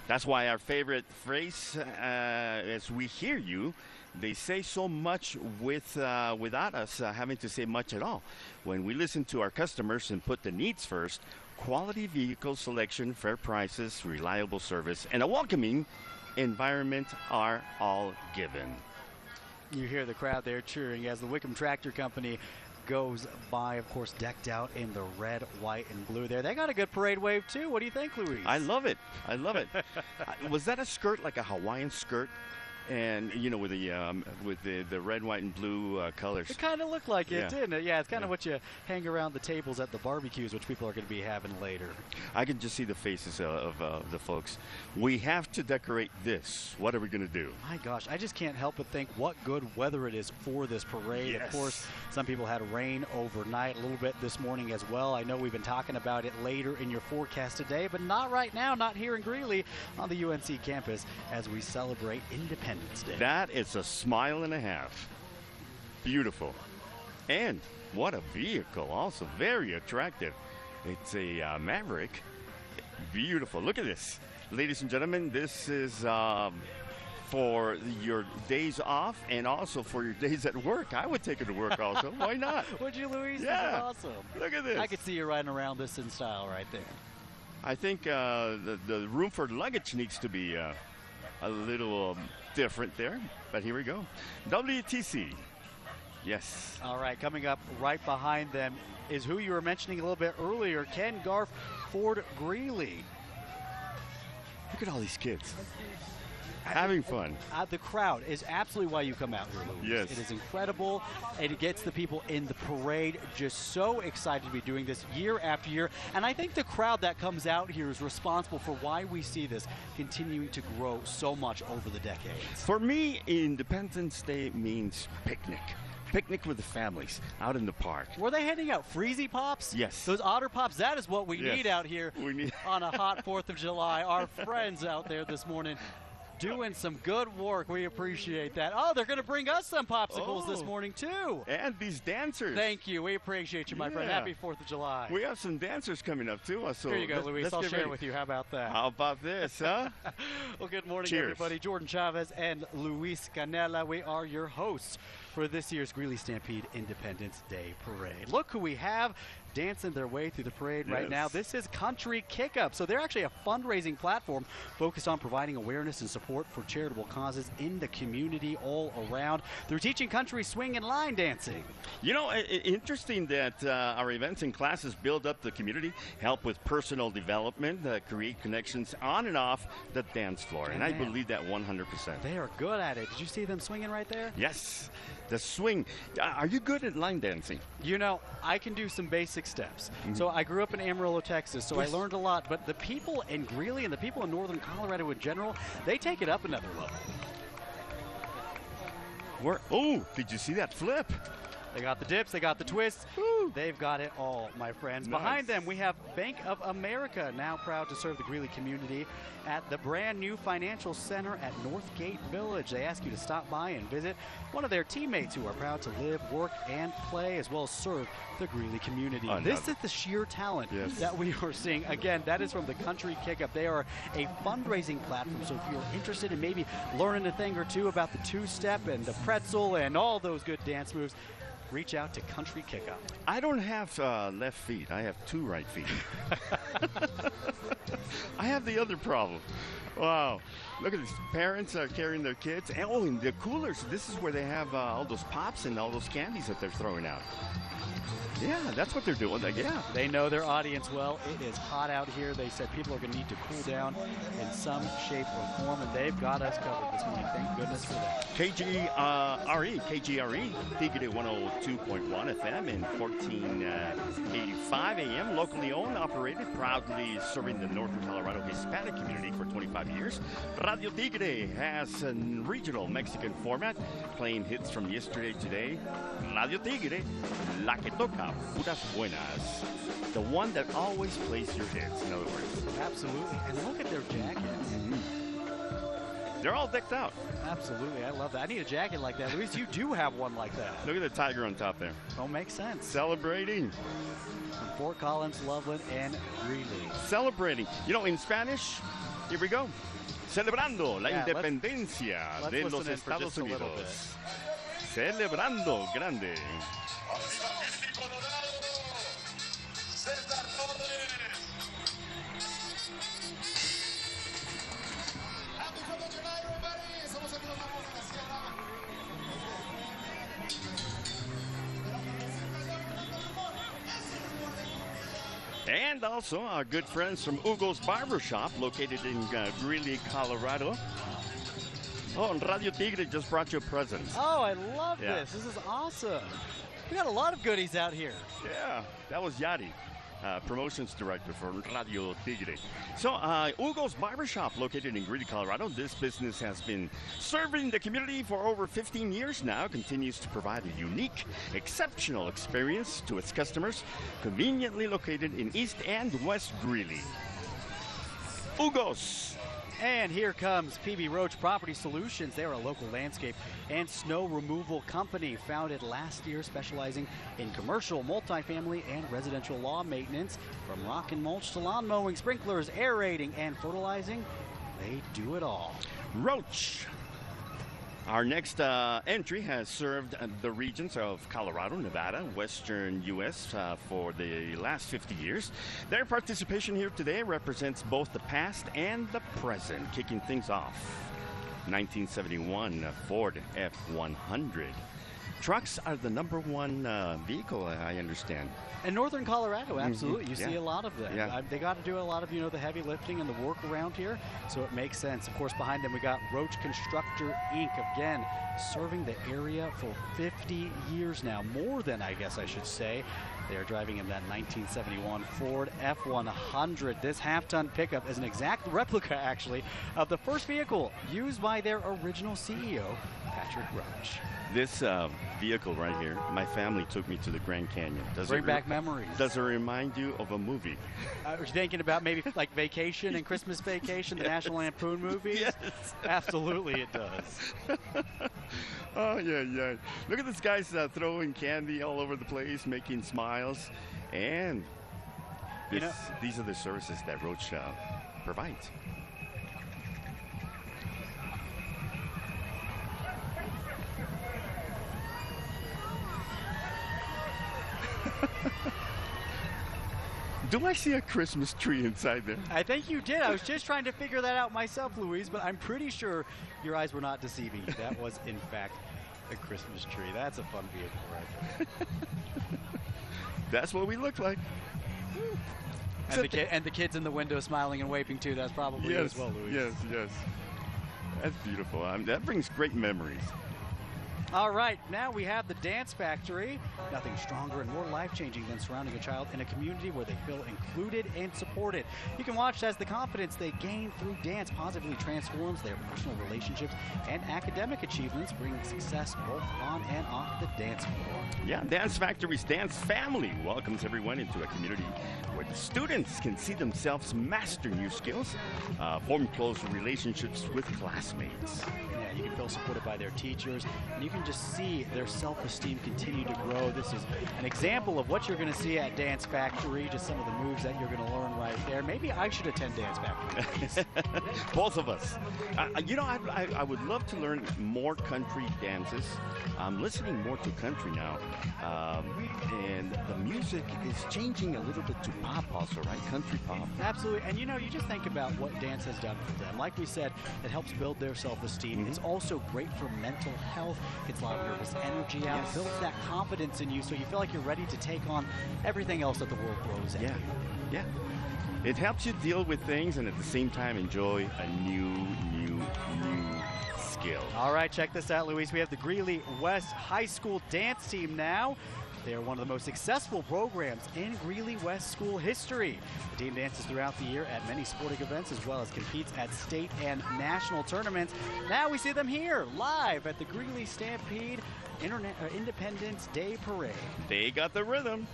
Speaker 4: That's why our favorite phrase, as we hear you, they say so much without us having to say much at all. When we listen to our customers and put the needs first, quality vehicle selection, fair prices, reliable service, and a welcoming environment are all given.
Speaker 3: You hear the crowd there cheering as the Wickham Tractor Company goes by, of course, decked out in the red, white, and blue there. They got a good parade wave, too. What do you think, Luis?
Speaker 4: I love it. I love it. Was that a skirt, like a Hawaiian skirt? and with the red, white, and blue colors.
Speaker 3: It kind of looked like it,
Speaker 4: Yeah.
Speaker 3: didn't it? Yeah, it's kind of what you hang around the tables at the barbecues, which people are going to be having later.
Speaker 4: I can just see the faces of the folks. We have to decorate this. What are we going to do?
Speaker 3: My gosh, I just can't help but think what good weather it is for this parade.
Speaker 4: Yes.
Speaker 3: Of course, some people had rain overnight, a little bit this morning as well. I know we've been talking about it later in your forecast today, but not right now, not here in Greeley on the UNC campus as we celebrate Independence Day.
Speaker 4: That is a smile and a half. Beautiful. And what a vehicle. Also very attractive. It's a Maverick. Beautiful. Look at this. Ladies and gentlemen, this is for your days off and also for your days at work. I would take it to work also. Why not?
Speaker 3: Would you, Luis?
Speaker 4: Yeah.
Speaker 3: This is awesome.
Speaker 4: Look at this.
Speaker 3: I could see you riding around this in style right there.
Speaker 4: I think the room for luggage needs to be a little different there. But here we go. WTC. Yes.
Speaker 3: All right, coming up right behind them is who you were mentioning a little bit earlier, Ken Garf, Ford Greeley.
Speaker 4: Look at all these kids having fun.
Speaker 3: The crowd is absolutely why you come out here, Luis.
Speaker 4: Yes.
Speaker 3: It is incredible, and it gets the people in the parade just so excited to be doing this year after year. And I think the crowd that comes out here is responsible for why we see this continuing to grow so much over the decades.
Speaker 4: For me, Independence Day means picnic. Picnic with the families out in the park.
Speaker 3: Were they handing out Freezy Pops?
Speaker 4: Yes.
Speaker 3: Those Otter Pops, that is what we
Speaker 4: Yes.
Speaker 3: need out here
Speaker 4: We need
Speaker 3: on a hot 4th of July. Our friends out there this morning doing some good work. We appreciate that. Oh, they're going to bring us some popsicles this morning, too.
Speaker 4: And these dancers.
Speaker 3: Thank you. We appreciate you, my friend.
Speaker 4: Yeah.
Speaker 3: Happy 4th of July.
Speaker 4: We have some dancers coming up, too. So
Speaker 3: Here you go, Luis.
Speaker 4: let's
Speaker 3: I'll
Speaker 4: get
Speaker 3: share
Speaker 4: ready.
Speaker 3: with you. How about that?
Speaker 4: How about this, huh?
Speaker 3: Well, good morning,
Speaker 4: Cheers.
Speaker 3: everybody. Jordan Chavez and Luis Canela. We are your hosts for this year's Greeley Stampede Independence Day Parade. Look who we have dancing their way through the parade right now.
Speaker 4: Yes.
Speaker 3: This is Country Kickoff. So they're actually a fundraising platform focused on providing awareness and support for charitable causes in the community all around. They're teaching country swing and line dancing.
Speaker 4: Interesting that our events and classes build up the community, help with personal development, create connections on and off the dance floor. And I
Speaker 3: Amen.
Speaker 4: believe that 100%.
Speaker 3: They are good at it. Did you see them swinging right there?
Speaker 4: Yes. The swing. Are you good at line dancing?
Speaker 3: You know, I can do some basic steps. So I grew up in Amarillo, Texas, so I learned a lot. But the people in Greeley and the people in northern Colorado in general, they take it up another level.
Speaker 4: Oh, did you see that flip?
Speaker 3: They got the dips, they got the twists.
Speaker 4: Woo.
Speaker 3: They've got it all, my friends.
Speaker 4: Nice.
Speaker 3: Behind them, we have Bank of America, now proud to serve the Greeley community at the brand new financial center at Northgate Village. They ask you to stop by and visit one of their teammates who are proud to live, work, and play, as well as serve the Greeley community. This is the sheer talent that we are seeing. Again, that is from the Country Kickoff. They are a fundraising platform, so if you're interested in maybe learning a thing or two about the two-step and the pretzel and all those good dance moves, reach out to Country Kickoff.
Speaker 4: I don't have left feet. I have two right feet. I have the other problem. Wow. Look at these parents are carrying their kids. And, and the coolers. This is where they have all those pops and all those candies that they're throwing out. Yeah, that's what they're doing. Yeah.
Speaker 3: They know their audience well. It is hot out here. They said people are going to need to cool down in some shape or form, and they've got us covered this morning. Thank goodness for that.
Speaker 4: KGRE, Tigre 102.1 FM and 1485 AM. Locally owned, operated, proudly serving the Northern Colorado Hispanic community for 25 years. Radio Tigre has a regional Mexican format, playing hits from yesterday, today. Radio Tigre, la que toca puras buenas. The one that always plays your hits, in other words.
Speaker 3: Absolutely. And look at their jackets.
Speaker 4: They're all decked out.
Speaker 3: Absolutely. I love that. I need a jacket like that. Luis, you do have one like that.
Speaker 4: Look at the tiger on top there.
Speaker 3: Don't make sense.
Speaker 4: Celebrating.
Speaker 3: From Fort Collins, Loveland, and Greeley.
Speaker 4: Celebrating. In Spanish, here we go. Celebrando la independencia
Speaker 3: let's
Speaker 4: de los
Speaker 3: listen in for
Speaker 4: Estados
Speaker 3: just a little
Speaker 4: Unidos. Celebrando grande. And also our good friends from Hugo's Barbershop, located in Greeley, Colorado. Oh, and Radio Tigre just brought you a present.
Speaker 3: Oh, I love
Speaker 4: Yeah.
Speaker 3: this. This is awesome. We got a lot of goodies out here.
Speaker 4: Yeah, that was Yadi, promotions director for Radio Tigre. So, Hugo's Barbershop, located in Greeley, Colorado. This business has been serving the community for over 15 years now, continues to provide a unique, exceptional experience to its customers, conveniently located in East and West Greeley. Hugo's.
Speaker 3: And here comes PB Roach Property Solutions. They're a local landscape and snow removal company founded last year, specializing in commercial, multifamily, and residential lawn maintenance. From rock and mulch to lawn mowing, sprinklers, aerating, and fertilizing, they do it all.
Speaker 4: Roach. Our next entry has served the regions of Colorado, Nevada, Western U.S. For the last 50 years. Their participation here today represents both the past and the present, kicking things off. 1971 Ford F-100. Trucks are the #1 vehicle, I understand.
Speaker 3: In northern Colorado, absolutely. You see
Speaker 4: Yeah.
Speaker 3: a lot of them.
Speaker 4: Yeah.
Speaker 3: They got to do a lot of, the heavy lifting and the work around here, so it makes sense. Of course, behind them we got Roach Constructor Inc. Again, serving the area for 50 years now. More than, I guess I should say. They are driving in that 1971 Ford F-100. This half-ton pickup is an exact replica, actually, of the first vehicle used by their original CEO, Patrick Roach.
Speaker 4: This vehicle right here, my family took me to the Grand Canyon.
Speaker 3: Bring back memories.
Speaker 4: Does it remind you of a movie?
Speaker 3: I was thinking about maybe like Vacation and Christmas Vacation, the National Lampoon movies.
Speaker 4: Yes.
Speaker 3: Absolutely it does.
Speaker 4: Oh, yeah. Look at this guy's throwing candy all over the place, making smiles. And these are the services that Roach provides. Do I see a Christmas tree inside there?
Speaker 3: I think you did. I was just trying to figure that out myself, Louise, but I'm pretty sure your eyes were not deceiving you. That was, in fact, a Christmas tree. That's a fun vehicle right there.
Speaker 4: That's what we look like.
Speaker 3: And the kids in the window smiling and waving, too. That's probably you as well, Louise.
Speaker 4: Yes. That's beautiful. That brings great memories.
Speaker 3: All right, now we have the Dance Factory. Nothing stronger and more life-changing than surrounding a child in a community where they feel included and supported. You can watch as the confidence they gain through dance positively transforms their personal relationships and academic achievements, bringing success both on and off the dance floor.
Speaker 4: Yeah, Dance Factory's Dance Family welcomes everyone into a community where the students can see themselves master new skills, form close relationships with classmates.
Speaker 3: Yeah, you can feel supported by their teachers, and you can just see their self-esteem continue to grow. This is an example of what you're going to see at Dance Factory, just some of the moves that you're going to learn right there. Maybe I should attend Dance Factory.
Speaker 4: Both of us. I would love to learn more country dances. I'm listening more to country now, and the music is changing a little bit to pop also, right? Country pop.
Speaker 3: Absolutely, and you just think about what dance has done for them. Like we said, it helps build their self-esteem. It's also great for mental health. Gets a lot of nervous energy out.
Speaker 4: Yes.
Speaker 3: Builds that confidence in you, so you feel like you're ready to take on everything else that the world throws at you.
Speaker 4: Yeah. It helps you deal with things and at the same time enjoy a new skill.
Speaker 3: All right, check this out, Luis. We have the Greeley West High School dance team now. They are one of the most successful programs in Greeley West school history. The team dances throughout the year at many sporting events as well as competes at state and national tournaments. Now we see them here live at the Greeley Stampede Independence Day Parade.
Speaker 4: They got the rhythm.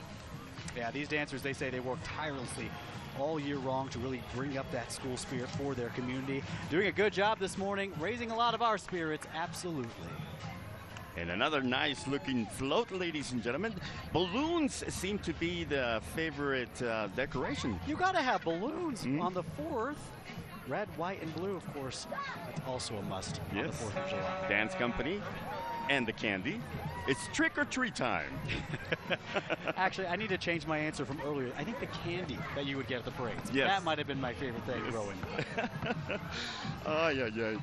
Speaker 3: Yeah, these dancers, they say they work tirelessly all year long to really bring up that school spirit for their community. Doing a good job this morning, raising a lot of our spirits, absolutely.
Speaker 4: And another nice looking float, ladies and gentlemen. Balloons seem to be the favorite decoration.
Speaker 3: You gotta have balloons on the 4th. Red, white, and blue, of course. That's also a must on the 4th of July.
Speaker 4: Dance company and the candy. It's trick or treat time.
Speaker 3: Actually, I need to change my answer from earlier. I think the candy that you would get at the parades.
Speaker 4: Yes.
Speaker 3: That might have been my favorite thing growing up.
Speaker 4: Oh, yeah.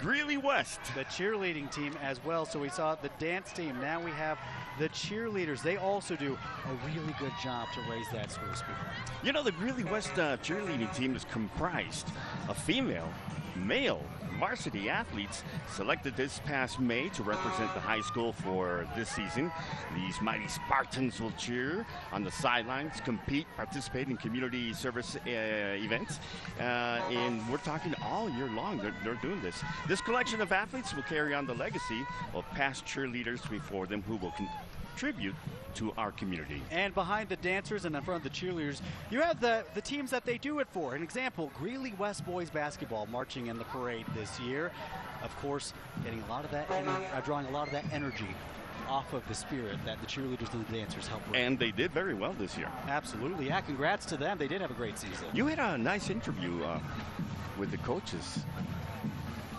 Speaker 4: Greeley West.
Speaker 3: The cheerleading team as well. So we saw the dance team. Now we have the cheerleaders, they also do a really good job to raise that school spirit.
Speaker 4: You know, the Greeley West cheerleading team is comprised of female, male, varsity athletes selected this past May to represent the high school for this season. These mighty Spartans will cheer on the sidelines, compete, participate in community service events, and we're talking all year long. They're doing this. This collection of athletes will carry on the legacy of past cheerleaders before them who will contribute to our community.
Speaker 3: And behind the dancers and in front of the cheerleaders, you have the teams that they do it for. An example, Greeley West boys basketball marching in the parade this year. Of course, getting a lot of that, drawing a lot of that energy off of the spirit that the cheerleaders and the dancers help with.
Speaker 4: And they did very well this year.
Speaker 3: Absolutely, yeah, congrats to them. They did have a great season.
Speaker 4: You had a nice interview with the coaches.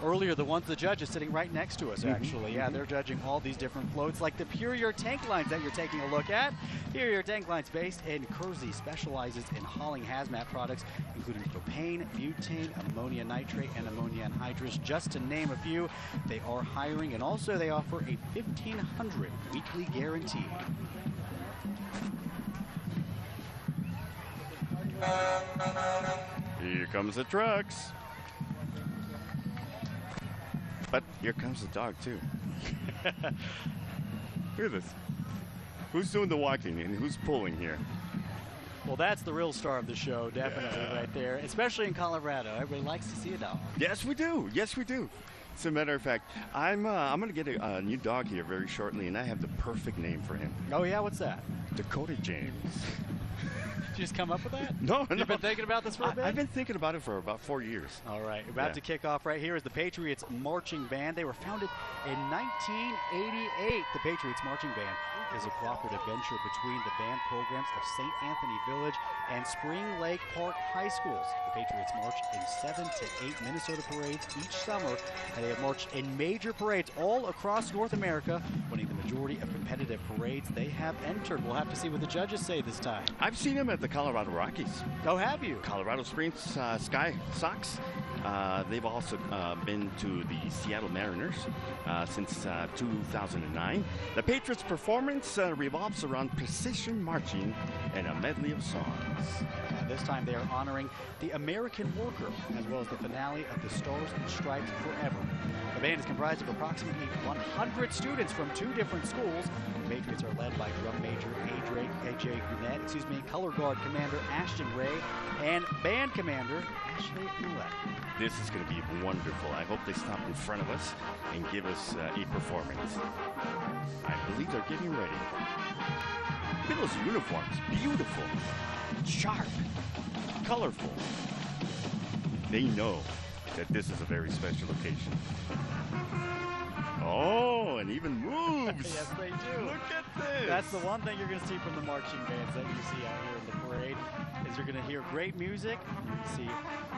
Speaker 3: Earlier, the judges sitting right next to us, actually. Yeah, they're judging all these different floats, like the Pure tank lines that you're taking a look at. Pure tank lines, based in Kersey, specializes in hauling hazmat products, including propane, butane, ammonia nitrate, and ammonia anhydrous, just to name a few. They are hiring, and also they offer a $1,500 weekly guarantee.
Speaker 4: Here comes the trucks. But here comes the dog, too. Look at this. Who's doing the walking and who's pulling here?
Speaker 3: Well, that's the real star of the show, definitely, right there, especially in Colorado. Everybody likes to see a dog.
Speaker 4: Yes, we do. Yes, we do. As a matter of fact, I'm going to get a new dog here very shortly, and I have the perfect name for him.
Speaker 3: Oh, yeah? What's that?
Speaker 4: Dakota James.
Speaker 3: Did you just come up with that?
Speaker 4: No.
Speaker 3: You've been thinking about this for a bit?
Speaker 4: I've been thinking about it for about 4 years.
Speaker 3: All right. About to kick off right here is the Patriots Marching Band. They were founded in 1988. The Patriots Marching Band is a cooperative venture between the band programs of St. Anthony Village and Spring Lake Park High Schools. The Patriots march in 7 to 8 Minnesota parades each summer, and they have marched in major parades all across North America, winning the majority of competitive parades they have entered. We'll have to see what the judges say this time.
Speaker 4: I've seen them at the Colorado Rockies.
Speaker 3: Oh, have you?
Speaker 4: Colorado Springs Sky Sox. They've also been to the Seattle Mariners since 2009. The Patriots' performance revolves around precision marching and a medley of songs.
Speaker 3: This time they are honoring the American worker, as well as the finale of the Stars and Stripes Forever. The band is comprised of approximately 100 students from 2 different schools. The Patriots are led by drum major AJ Gurnett, color guard commander Ashton Ray, and band commander Ashley Millette.
Speaker 4: This is going to be wonderful. I hope they stop in front of us and give us a performance. I believe they're getting ready. Look at those uniforms. Beautiful. Sharp. Colorful. They know that this is a very special occasion. Oh, and even moves.
Speaker 3: Yes, they do.
Speaker 4: Look at this.
Speaker 3: That's the one thing you're going to see from the marching bands that you see out here in the parade, is you're going to hear great music, you're going to see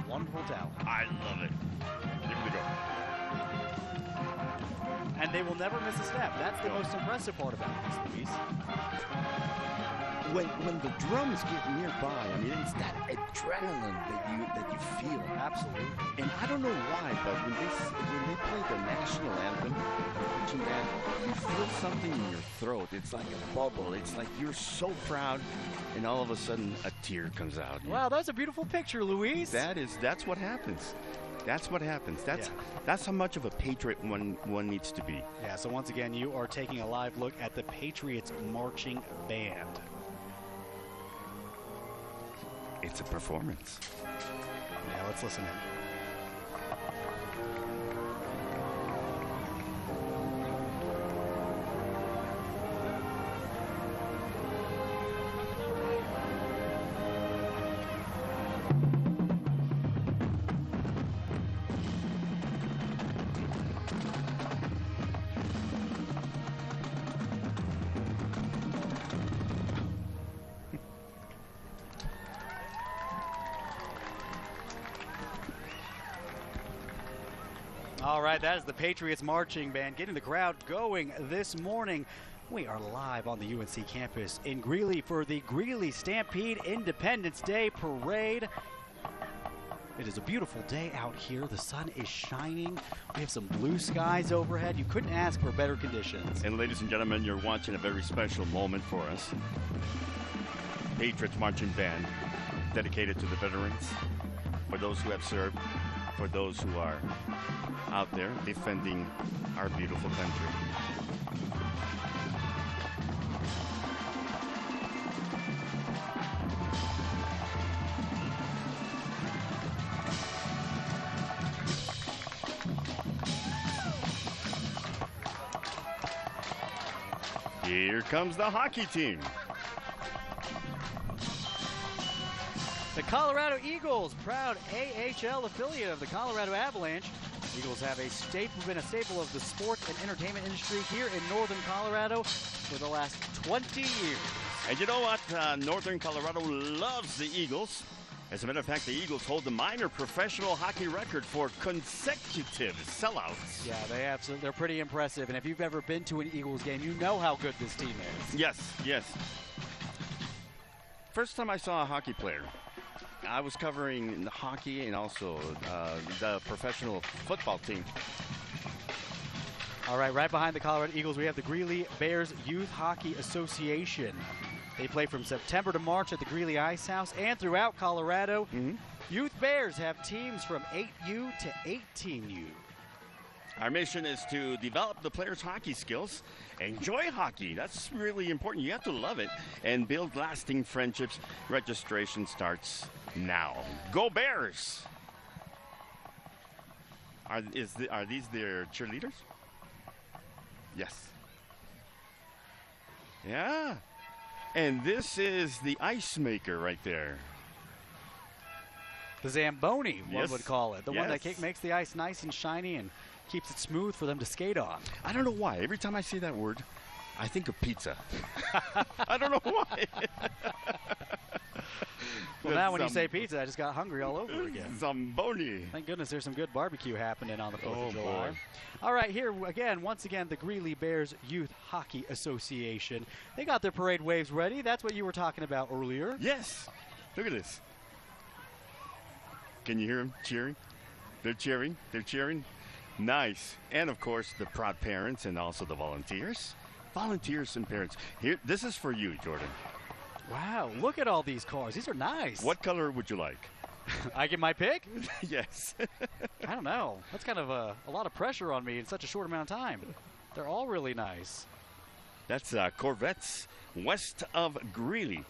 Speaker 3: wonderful talent.
Speaker 4: I love it. Here we go.
Speaker 3: And they will never miss a step. That's the most impressive part about this, Luis.
Speaker 4: When the drums get nearby, I mean, it's that adrenaline that you feel.
Speaker 3: Absolutely.
Speaker 4: And I don't know why, but when they play the national anthem, watching that, you feel something in your throat. It's like a bubble. It's like you're so proud, and all of a sudden a tear comes out.
Speaker 3: Wow, that's a beautiful picture, Luis.
Speaker 4: That's what happens. That's what happens. That's how much of a patriot one needs to be.
Speaker 3: Yeah. So once again, you are taking a live look at the Patriots Marching Band.
Speaker 4: It's a performance.
Speaker 3: Yeah, let's listen in. All right, that is the Patriots Marching Band getting the crowd going this morning. We are live on the UNC campus in Greeley for the Greeley Stampede Independence Day Parade. It is a beautiful day out here. The sun is shining. We have some blue skies overhead. You couldn't ask for better conditions.
Speaker 4: And ladies and gentlemen, you're watching a very special moment for us. Patriots Marching Band, dedicated to the veterans, for those who have served, for those who are out there defending our beautiful country. Here comes the hockey team.
Speaker 3: The Colorado Eagles, proud AHL affiliate of the Colorado Avalanche. Eagles have been a staple of the sports and entertainment industry here in northern Colorado for the last 20 years.
Speaker 4: And you know what? Northern Colorado loves the Eagles. As a matter of fact, the Eagles hold the minor professional hockey record for consecutive sellouts.
Speaker 3: Yeah, they absolutely, they're pretty impressive. And if you've ever been to an Eagles game, you know how good this team is.
Speaker 4: Yes, yes. First time I saw a hockey player, I was covering the hockey and also the professional football team.
Speaker 3: All right behind the Colorado Eagles, we have the Greeley Bears Youth Hockey Association. They play from September to March at the Greeley Ice House and throughout Colorado. Youth Bears have teams from 8U to 18U.
Speaker 4: Our mission is to develop the players' hockey skills, enjoy hockey. That's really important. You have to love it and build lasting friendships. Registration starts now. Go Bears! Are these their cheerleaders? Yes. Yeah. And this is the ice maker right there.
Speaker 3: The Zamboni, one would call it. The one that
Speaker 4: Yes.
Speaker 3: makes the ice nice and shiny and keeps it smooth for them to skate on.
Speaker 4: I don't know why. Every time I see that word, I think of pizza. I don't know why.
Speaker 3: Well, now when you say pizza, I just got hungry all over again.
Speaker 4: Zamboni.
Speaker 3: Thank goodness there's some good barbecue happening on the 4th
Speaker 4: Oh,
Speaker 3: of July.
Speaker 4: boy.
Speaker 3: All right, here again, once again, the Greeley Bears Youth Hockey Association. They got their parade waves ready. That's what you were talking about earlier.
Speaker 4: Yes. Look at this. Can you hear them cheering? They're cheering. They're cheering. Nice. And, of course, the proud parents and also the volunteers. Volunteers and parents. Here, this is for you, Jordan.
Speaker 3: Wow, look at all these cars. These are nice.
Speaker 4: What color would you like?
Speaker 3: I get my pick?
Speaker 4: Yes.
Speaker 3: I don't know. That's kind of a lot of pressure on me in such a short amount of time. They're all really nice.
Speaker 4: That's Corvettes west of Greeley.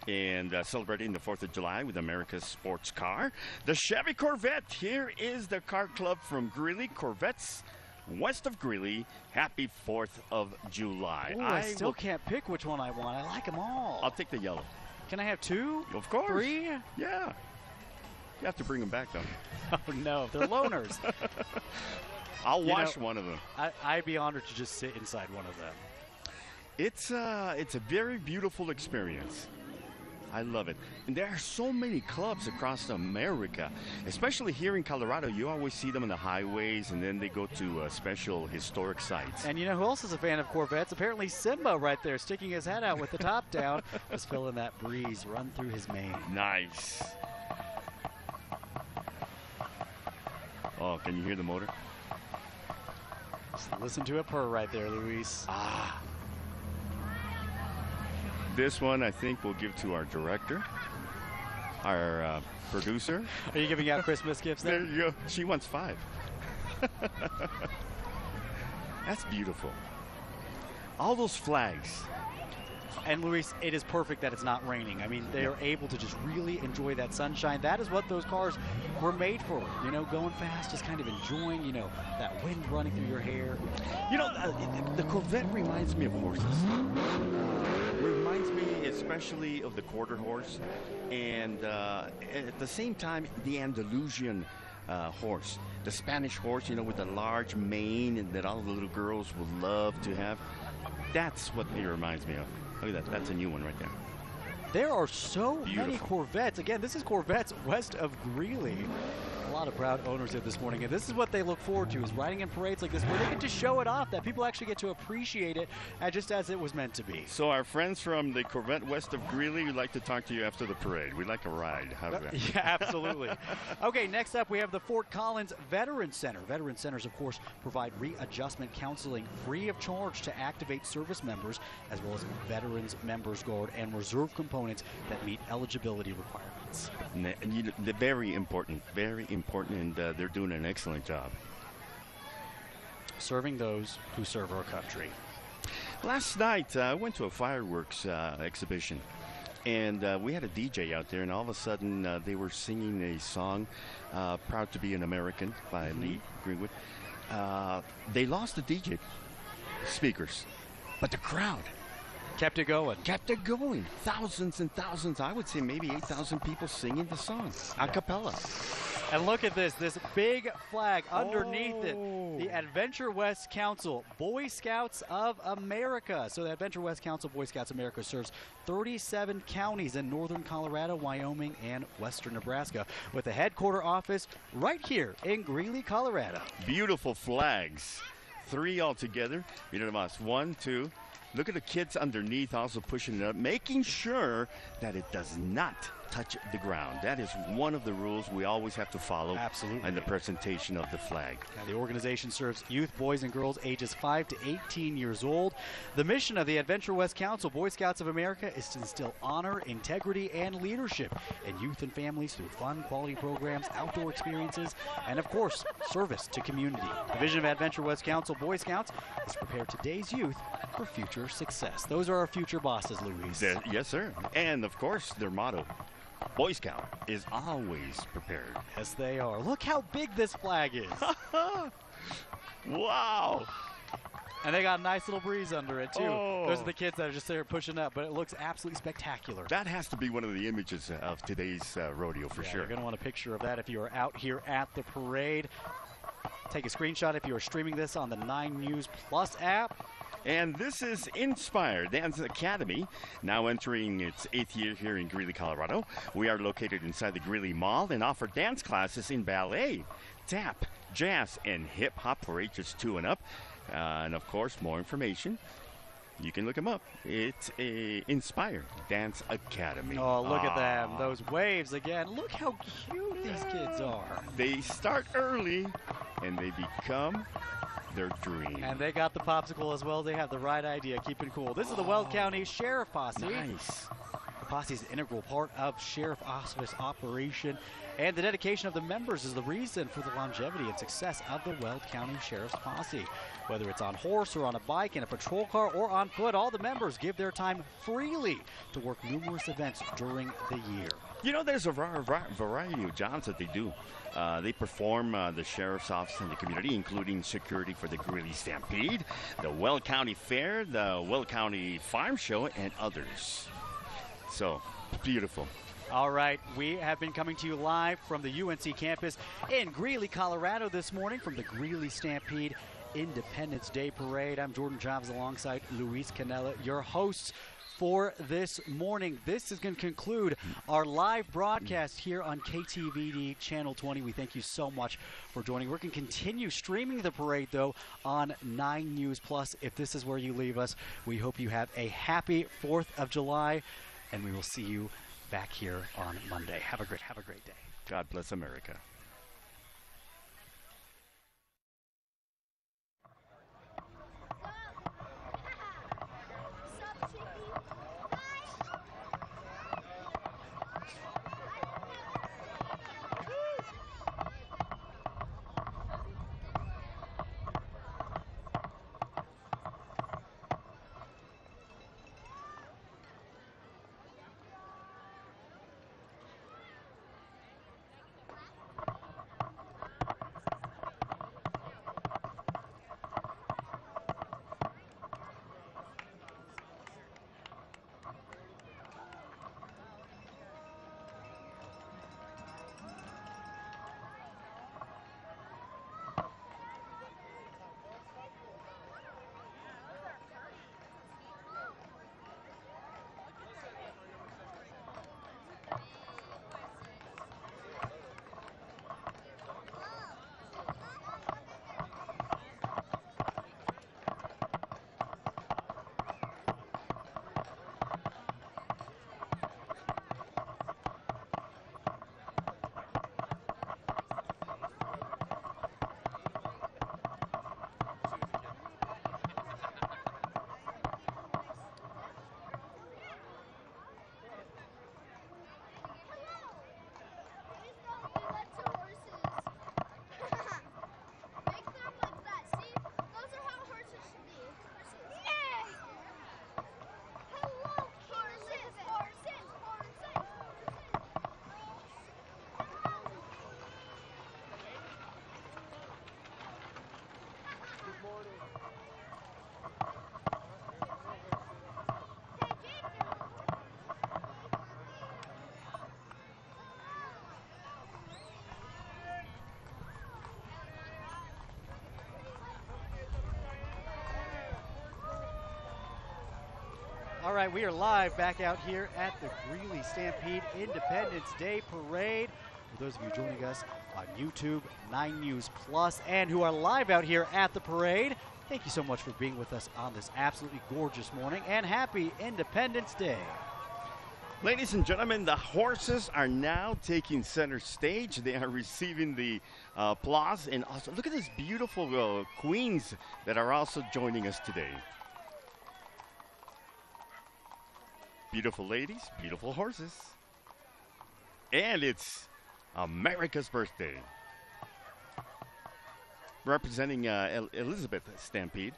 Speaker 4: And celebrating the 4th of July with America's sports car, the Chevy Corvette. Here is the car club from Greeley, Corvettes west of Greeley. Happy 4th of July.
Speaker 3: Ooh, I still can't pick which one I want. I like them all.
Speaker 4: I'll take the yellow.
Speaker 3: Can I have 2?
Speaker 4: Of course.
Speaker 3: 3?
Speaker 4: Yeah. You have to bring them back, though.
Speaker 3: Oh, no. They're loners.
Speaker 4: I'll wash one of them.
Speaker 3: I'd be honored to just sit inside one of them.
Speaker 4: It's a very beautiful experience. I love it. And there are so many clubs across America, especially here in Colorado. You always see them on the highways, and then they go to special historic sites.
Speaker 3: And you know who else is a fan of Corvettes? Apparently Simba right there, sticking his head out with the top down, just feeling that breeze run through his mane.
Speaker 4: Nice. Oh, can you hear the motor?
Speaker 3: Just listen to it purr right there, Luis.
Speaker 4: Ah. This one, I think, we'll give to our director, our producer.
Speaker 3: Are you giving out Christmas gifts there?
Speaker 4: There you go. She wants 5. That's beautiful. All those flags.
Speaker 3: And Luis, it is perfect that it's not raining. I mean, they are able to just really enjoy that sunshine. That is what those cars were made for. You know, going fast, just kind of enjoying, you know, that wind running through your hair.
Speaker 4: You know, the Corvette reminds me of horses. Reminds me especially of the quarter horse, and at the same time, the Andalusian horse. The Spanish horse, you know, with the large mane and that all the little girls would love to have. That's what it reminds me of. Look at that. That's a new one right there.
Speaker 3: There are so
Speaker 4: Beautiful.
Speaker 3: many Corvettes. Again, this is Corvettes west of Greeley. A lot of proud owners here this morning, and this is what they look forward to, is riding in parades like this where they get to show it off, that people actually get to appreciate it just as it was meant to be.
Speaker 4: So our friends from the Corvette west of Greeley would like to talk to you after the parade. We'd like a ride. How's that?
Speaker 3: Yeah, absolutely. Okay, next up we have the Fort Collins Veterans Center. Veteran centers, of course, provide readjustment counseling free of charge to activate service members, as well as Veterans Members Guard and Reserve components that meet eligibility requirements.
Speaker 4: And they're very important, and they're doing an excellent job.
Speaker 3: Serving those who serve our country.
Speaker 4: Last night, I went to a fireworks exhibition, and we had a DJ out there, and all of a sudden they were singing a song, Proud to be an American by Lee Greenwood. They lost the DJ speakers, but the crowd
Speaker 3: kept it going.
Speaker 4: Thousands and thousands, I would say maybe 8,000 people singing the song a cappella.
Speaker 3: And look at this big flag underneath it. The Adventure West Council, Boy Scouts of America. So the Adventure West Council, Boy Scouts of America serves 37 counties in northern Colorado, Wyoming, and western Nebraska, with a headquarter office right here in Greeley, Colorado.
Speaker 4: Beautiful flags. 3 altogether. You know, 1, 2. Look at the kids underneath also pushing it up, making sure that it does not touch the ground. That is one of the rules we always have to follow.
Speaker 3: Absolutely.
Speaker 4: In the presentation of the flag.
Speaker 3: The organization serves youth, boys and girls ages 5 to 18 years old. The mission of the Adventure West Council, Boy Scouts of America, is to instill honor, integrity, and leadership in youth and families through fun, quality programs, outdoor experiences, and of course, service to community. The vision of Adventure West Council, Boy Scouts, is to prepare today's youth for future success. Those are our future bosses, Luis.
Speaker 4: Yes, sir. And of course, their motto, Boy Scout is always prepared.
Speaker 3: Yes, they are. Look how big this flag is.
Speaker 4: Wow.
Speaker 3: And they got a nice little breeze under it, too.
Speaker 4: Oh.
Speaker 3: Those are the kids that are just there pushing up, but it looks absolutely spectacular.
Speaker 4: That has to be one of the images of today's rodeo for sure.
Speaker 3: You're going to want a picture of that if you are out here at the parade. Take a screenshot if you are streaming this on the 9 News Plus app.
Speaker 4: And this is Inspire Dance Academy, now entering its 8th year here in Greeley, Colorado. We are located inside the Greeley Mall and offer dance classes in ballet, tap, jazz, and hip-hop for ages 2 and up. And of course, more information, you can look them up. It's a Inspire Dance Academy.
Speaker 3: Oh, look at them. Those waves again. Look how cute these kids are.
Speaker 4: They start early, and they become their dream.
Speaker 3: And they got the popsicle as well. They have the right idea. Keeping cool. This is the Weld County Sheriff Posse.
Speaker 4: Nice.
Speaker 3: The posse is an integral part of Sheriff Office operation, and the dedication of the members is the reason for the longevity and success of the Weld County Sheriff's Posse. Whether it's on horse or on a bike, in a patrol car, or on foot, all the members give their time freely to work numerous events during the year.
Speaker 4: You know, there's a variety of jobs that they do. They perform the sheriff's office in the community, including security for the Greeley Stampede, the Weld County Fair, the Weld County Farm Show, and others. So, beautiful.
Speaker 3: All right, we have been coming to you live from the UNC campus in Greeley, Colorado this morning from the Greeley Stampede Independence Day Parade. I'm Jordan Jobs alongside Luis Canella, your hosts for this morning. This is going to conclude our live broadcast here on KTVD Channel 20. We thank you so much for joining. We're going to continue streaming the parade, though, on 9 News Plus. If this is where you leave us, we hope you have a happy 4th of July, and we will see you back here on Monday. Have a great day.
Speaker 4: God bless America.
Speaker 3: All right, we are live back out here at the Greeley Stampede Independence Day Parade. For those of you joining us on YouTube, 9 News Plus, and who are live out here at the parade, thank you so much for being with us on this absolutely gorgeous morning, and happy Independence Day.
Speaker 4: Ladies and gentlemen, the horses are now taking center stage. They are receiving the applause, and also look at these beautiful queens that are also joining us today. Beautiful ladies, beautiful horses. And it's America's birthday. Representing Elizabeth Stampede.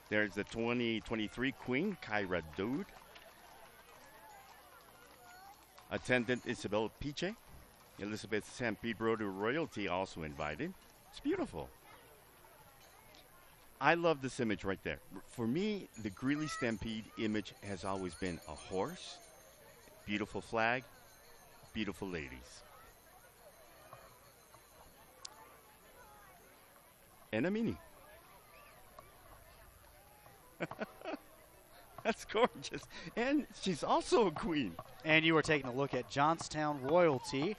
Speaker 4: There's the 2023 Queen, Kyra Dude. Attendant Isabel Piche. Elizabeth Stampede Rodeo Royalty also invited. It's beautiful. I love this image right there. For me, the Greeley Stampede image has always been a horse, beautiful flag, beautiful ladies. And a mini. That's gorgeous. And she's also a queen.
Speaker 3: And you are taking a look at Johnstown Royalty.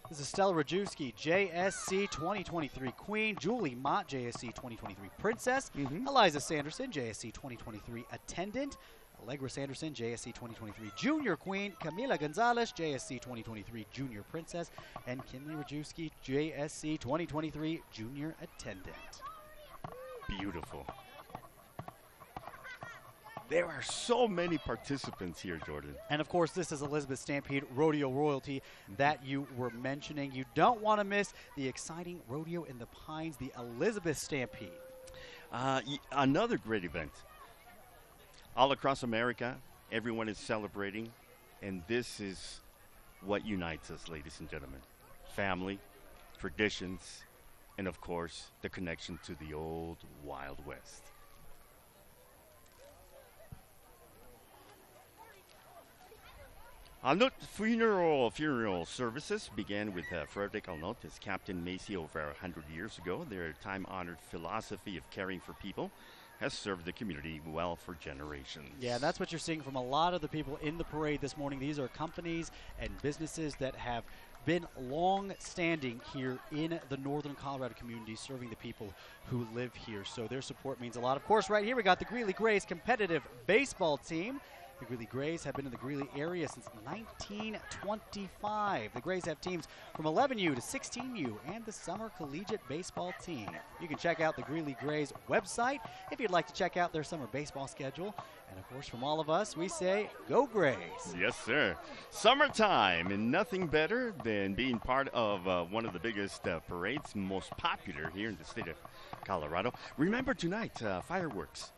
Speaker 3: This is Stella Rajewski, JSC 2023 Queen, Julie Mott, JSC 2023 Princess, Eliza Sanderson, JSC 2023 Attendant, Allegra Sanderson, JSC 2023 Junior Queen, Camila Gonzalez, JSC 2023 Junior Princess, and Kinley Rajewski, JSC 2023 Junior Attendant.
Speaker 4: Beautiful. There are so many participants here, Jordan.
Speaker 3: And, of course, this is Elizabeth Stampede Rodeo Royalty that you were mentioning. You don't want to miss the exciting rodeo in the Pines, the Elizabeth Stampede.
Speaker 4: Another great event. All across America, everyone is celebrating, and this is what unites us, ladies and gentlemen. Family, traditions, and, of course, the connection to the old Wild West. Funeral services began with Frederick Arnault as Captain Macy over 100 years ago. Their time-honored philosophy of caring for people has served the community well for generations.
Speaker 3: Yeah, that's what you're seeing from a lot of the people in the parade this morning. These are companies and businesses that have been long-standing here in the northern Colorado community, serving the people who live here. So their support means a lot. Of course, right here we got the Greeley Grays competitive baseball team. The Greeley Grays have been in the Greeley area since 1925. The Grays have teams from 11U to 16U and the Summer Collegiate Baseball team. You can check out the Greeley Grays website if you'd like to check out their summer baseball schedule. And, of course, from all of us, we say, go Grays.
Speaker 4: Yes, sir. Summertime, and nothing better than being part of one of the biggest parades, most popular here in the state of Colorado. Remember tonight, fireworks.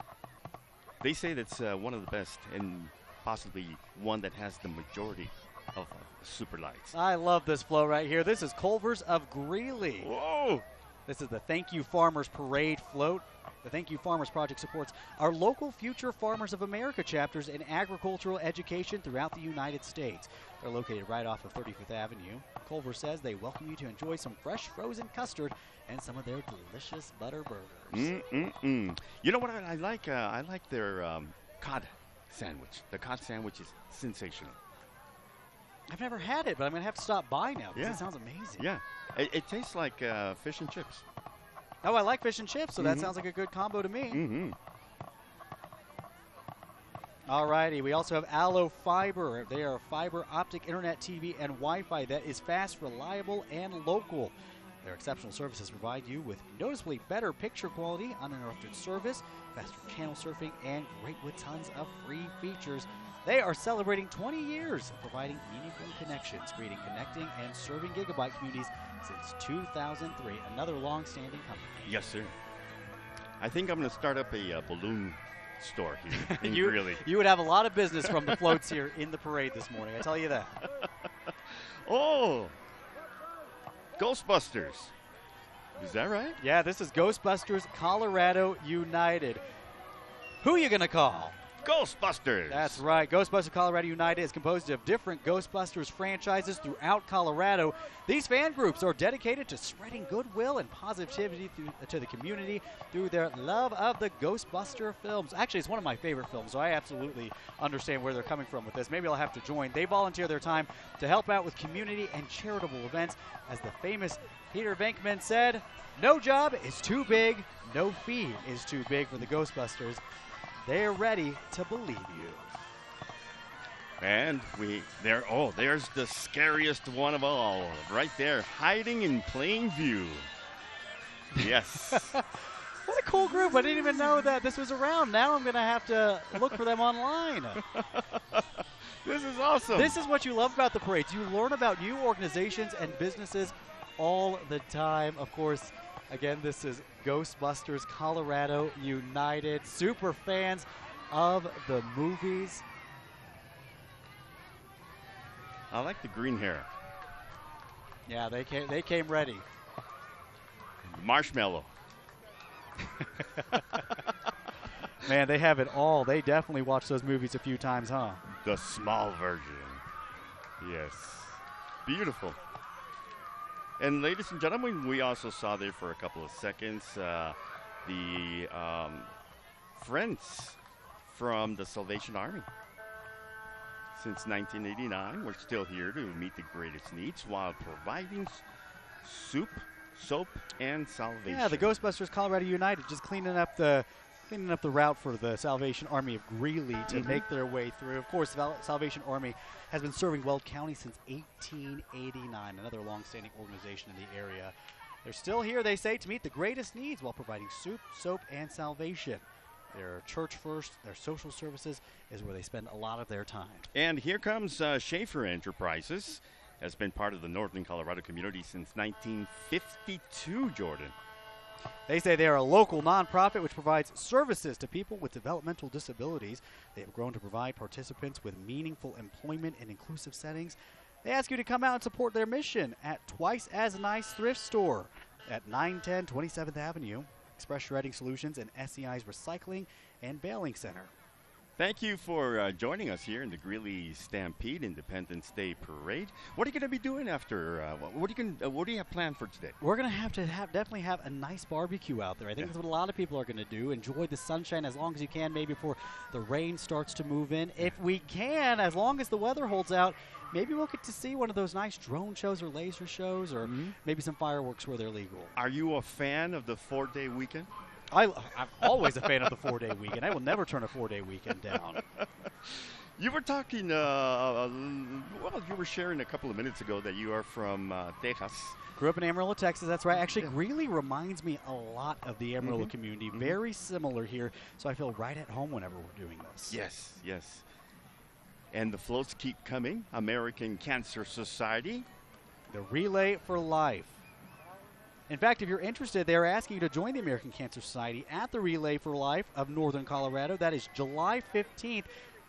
Speaker 4: They say that's one of the best and possibly one that has the majority of super lights.
Speaker 3: I love this flow right here. This is Culver's of Greeley.
Speaker 4: Whoa!
Speaker 3: This is the Thank You Farmers Parade float. The Thank You Farmers Project supports our local Future Farmers of America chapters in agricultural education throughout the United States. They're located right off of 35th Avenue. Culver says they welcome you to enjoy some fresh frozen custard and some of their delicious butter burgers.
Speaker 4: You know what I like? I like their cod sandwich. The cod sandwich is sensational.
Speaker 3: I've never had it, but I'm going to have to stop by now because
Speaker 4: Yeah.
Speaker 3: it sounds amazing.
Speaker 4: Yeah, it tastes like fish and chips.
Speaker 3: Oh, I like fish and chips, so that sounds like a good combo to me. All righty, we also have Allo Fiber. They are fiber optic internet TV and Wi-Fi that is fast, reliable, and local. Their exceptional services provide you with noticeably better picture quality, uninterrupted service, faster channel surfing, and great with tons of free features. They are celebrating 20 years of providing meaningful connections, creating, connecting, and serving gigabyte communities since 2003. Another long-standing company.
Speaker 4: Yes, sir. I think I'm going to start up a balloon store here in Greeley.
Speaker 3: You would have a lot of business from the floats here in the parade this morning, I tell you that.
Speaker 4: Oh! Ghostbusters. Is that right?
Speaker 3: Yeah, this is Ghostbusters Colorado United. Who are you going to call?
Speaker 4: Ghostbusters.
Speaker 3: That's right. Ghostbusters Colorado United is composed of different Ghostbusters franchises throughout Colorado. These fan groups are dedicated to spreading goodwill and positivity to the community through their love of the Ghostbuster films. Actually, it's one of my favorite films, so I absolutely understand where they're coming from with this. Maybe I'll have to join. They volunteer their time to help out with community and charitable events. As the famous Peter Venkman said, no job is too big, no fee is too big for the Ghostbusters. They're ready to believe you.
Speaker 4: And there's the scariest one of all, right there, hiding in plain view. Yes.
Speaker 3: What a cool group. I didn't even know that this was around. Now I'm going to have to look for them online.
Speaker 4: This is awesome.
Speaker 3: This is what you love about the parades. You learn about new organizations and businesses all the time. Of course, again, this is Ghostbusters Colorado United. Super fans of the movies.
Speaker 4: I like the green hair.
Speaker 3: Yeah, they came ready.
Speaker 4: Marshmallow.
Speaker 3: Man, they have it all. They definitely watch those movies a few times, huh?
Speaker 4: The small version. Yes. Beautiful. And ladies and gentlemen, we also saw there for a couple of seconds the friends from the Salvation Army. Since 1989, we're still here to meet the greatest needs while providing soup, soap, and salvation.
Speaker 3: Yeah, the Ghostbusters Colorado United just cleaning up the route for the Salvation Army of Greeley to make their way through. Of course, the Salvation Army has been serving Weld County since 1889, another long-standing organization in the area. They're still here, they say, to meet the greatest needs while providing soup, soap, and salvation. Their church first, their social services is where they spend a lot of their time.
Speaker 4: And here comes Schaefer Enterprises. Has been part of the Northern Colorado community since 1952, Jordan.
Speaker 3: They say they are a local nonprofit which provides services to people with developmental disabilities. They have grown to provide participants with meaningful employment in inclusive settings. They ask you to come out and support their mission at Twice as Nice Thrift Store at 910 27th Avenue, Express Shredding Solutions, and SEI's Recycling and Baling Center.
Speaker 4: Thank you for joining us here in the Greeley Stampede Independence Day Parade. What are you going to be doing after? What do you have planned for today?
Speaker 3: We're going to definitely have a nice barbecue out there. I think that's what a lot of people are going to do. Enjoy the sunshine as long as you can, maybe before the rain starts to move in. If we can, as long as the weather holds out, maybe we'll get to see one of those nice drone shows or laser shows, or maybe some fireworks where they're legal.
Speaker 4: Are you a fan of the 4-day weekend?
Speaker 3: I'm always a fan of the 4-day weekend. I will never turn a 4-day weekend down.
Speaker 4: You were talking, you were sharing a couple of minutes ago that you are from Texas.
Speaker 3: Grew up in Amarillo, Texas. That's right. Actually, Greeley reminds me a lot of the Amarillo community. Very similar here, so I feel right at home whenever we're doing this.
Speaker 4: Yes, yes. And the floats keep coming. American Cancer Society.
Speaker 3: The Relay for Life. In fact, if you're interested, they're asking you to join the American Cancer Society at the Relay for Life of Northern Colorado. That is July 15th,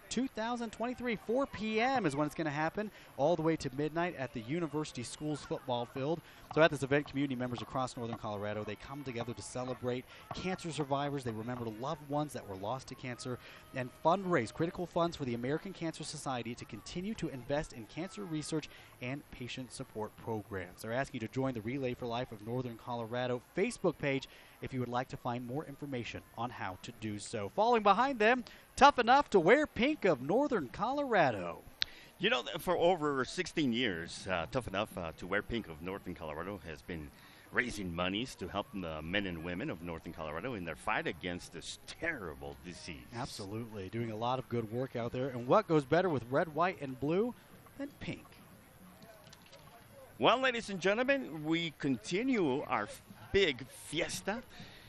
Speaker 3: 2023, 4 p.m. is when it's going to happen, all the way to midnight at the University Schools football field. So at this event, community members across Northern Colorado, they come together to celebrate cancer survivors. They remember loved ones that were lost to cancer and fundraise critical funds for the American Cancer Society to continue to invest in cancer research and patient support programs. They're asking you to join the Relay for Life of Northern Colorado Facebook page if you would like to find more information on how to do so. Following behind them, Tough Enough to Wear Pink of Northern Colorado.
Speaker 4: You know, for over 16 years, Tough Enough to Wear Pink of Northern Colorado has been raising monies to help the men and women of Northern Colorado in their fight against this terrible disease.
Speaker 3: Absolutely. Doing a lot of good work out there. And what goes better with red, white, and blue than pink?
Speaker 4: Well, ladies and gentlemen, we continue our big fiesta.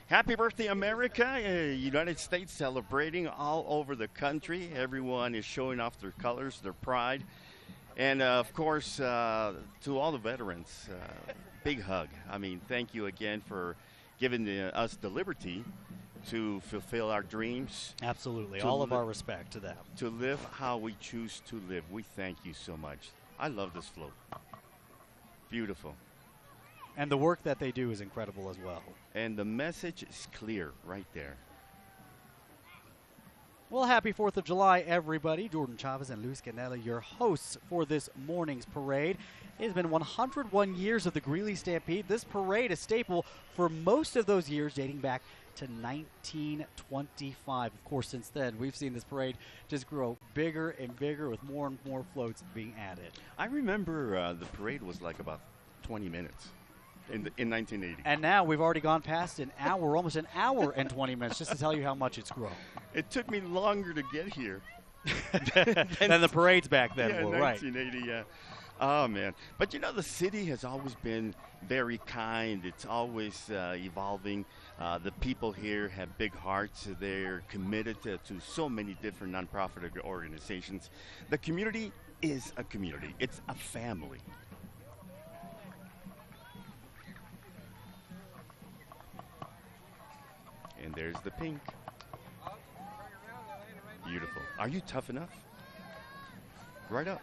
Speaker 4: Happy birthday, America. United States celebrating all over the country. Everyone is showing off their colors, their pride. And, of course, to all the veterans, big hug. I mean, thank you again for giving us the liberty to fulfill our dreams.
Speaker 3: Absolutely. All of our respect to them.
Speaker 4: To live how we choose to live. We thank you so much. I love this float. Beautiful.
Speaker 3: And the work that they do is incredible as well.
Speaker 4: And the message is clear right there.
Speaker 3: Well, happy 4th of July, everybody. Jordan Chavez and Luis Canella, your hosts for this morning's parade. It has been 101 years of the Greeley Stampede. This parade, a staple for most of those years, dating back to 1925. Of course, since then, we've seen this parade just grow bigger and bigger with more and more floats being added.
Speaker 4: I remember the parade was like about 20 minutes in 1980.
Speaker 3: And now we've already gone past an hour, almost an hour and 20 minutes, just to tell you how much it's grown.
Speaker 4: It took me longer to get here
Speaker 3: than the parades back then
Speaker 4: yeah,
Speaker 3: were, right?
Speaker 4: 1980, yeah. Oh, man. But, you know, the city has always been very kind. It's always evolving. The people here have big hearts. They're committed to so many different nonprofit organizations. The community is a community. It's a family. And there's the pink. Beautiful. Are you tough enough? Right up.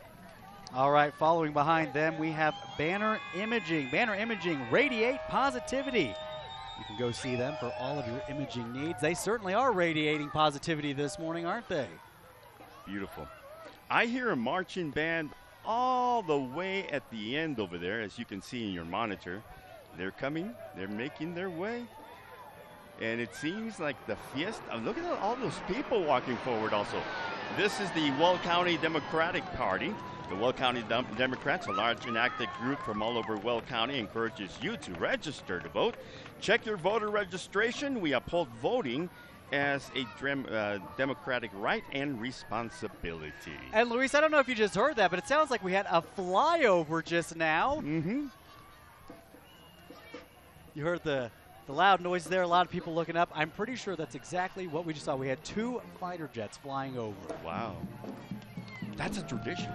Speaker 3: All right, following behind them, we have Banner Imaging. Banner Imaging, radiate positivity. You can go see them for all of your imaging needs. They certainly are radiating positivity this morning, aren't they?
Speaker 4: Beautiful. I hear a marching band all the way at the end over there, as you can see in your monitor. They're coming. They're making their way. And it seems like the fiesta. Look at all those people walking forward also. This is the Weld County Democratic Party. The Weld County Democrats, a large and active group from all over Weld County, encourages you to register to vote. Check your voter registration. We uphold voting as a democratic right and responsibility.
Speaker 3: And Luis, I don't know if you just heard that, but it sounds like we had a flyover just now.
Speaker 4: Mm-hmm.
Speaker 3: You heard the loud noise there, a lot of people looking up. I'm pretty sure that's exactly what we just saw. We had 2 fighter jets flying over.
Speaker 4: Wow. That's a tradition.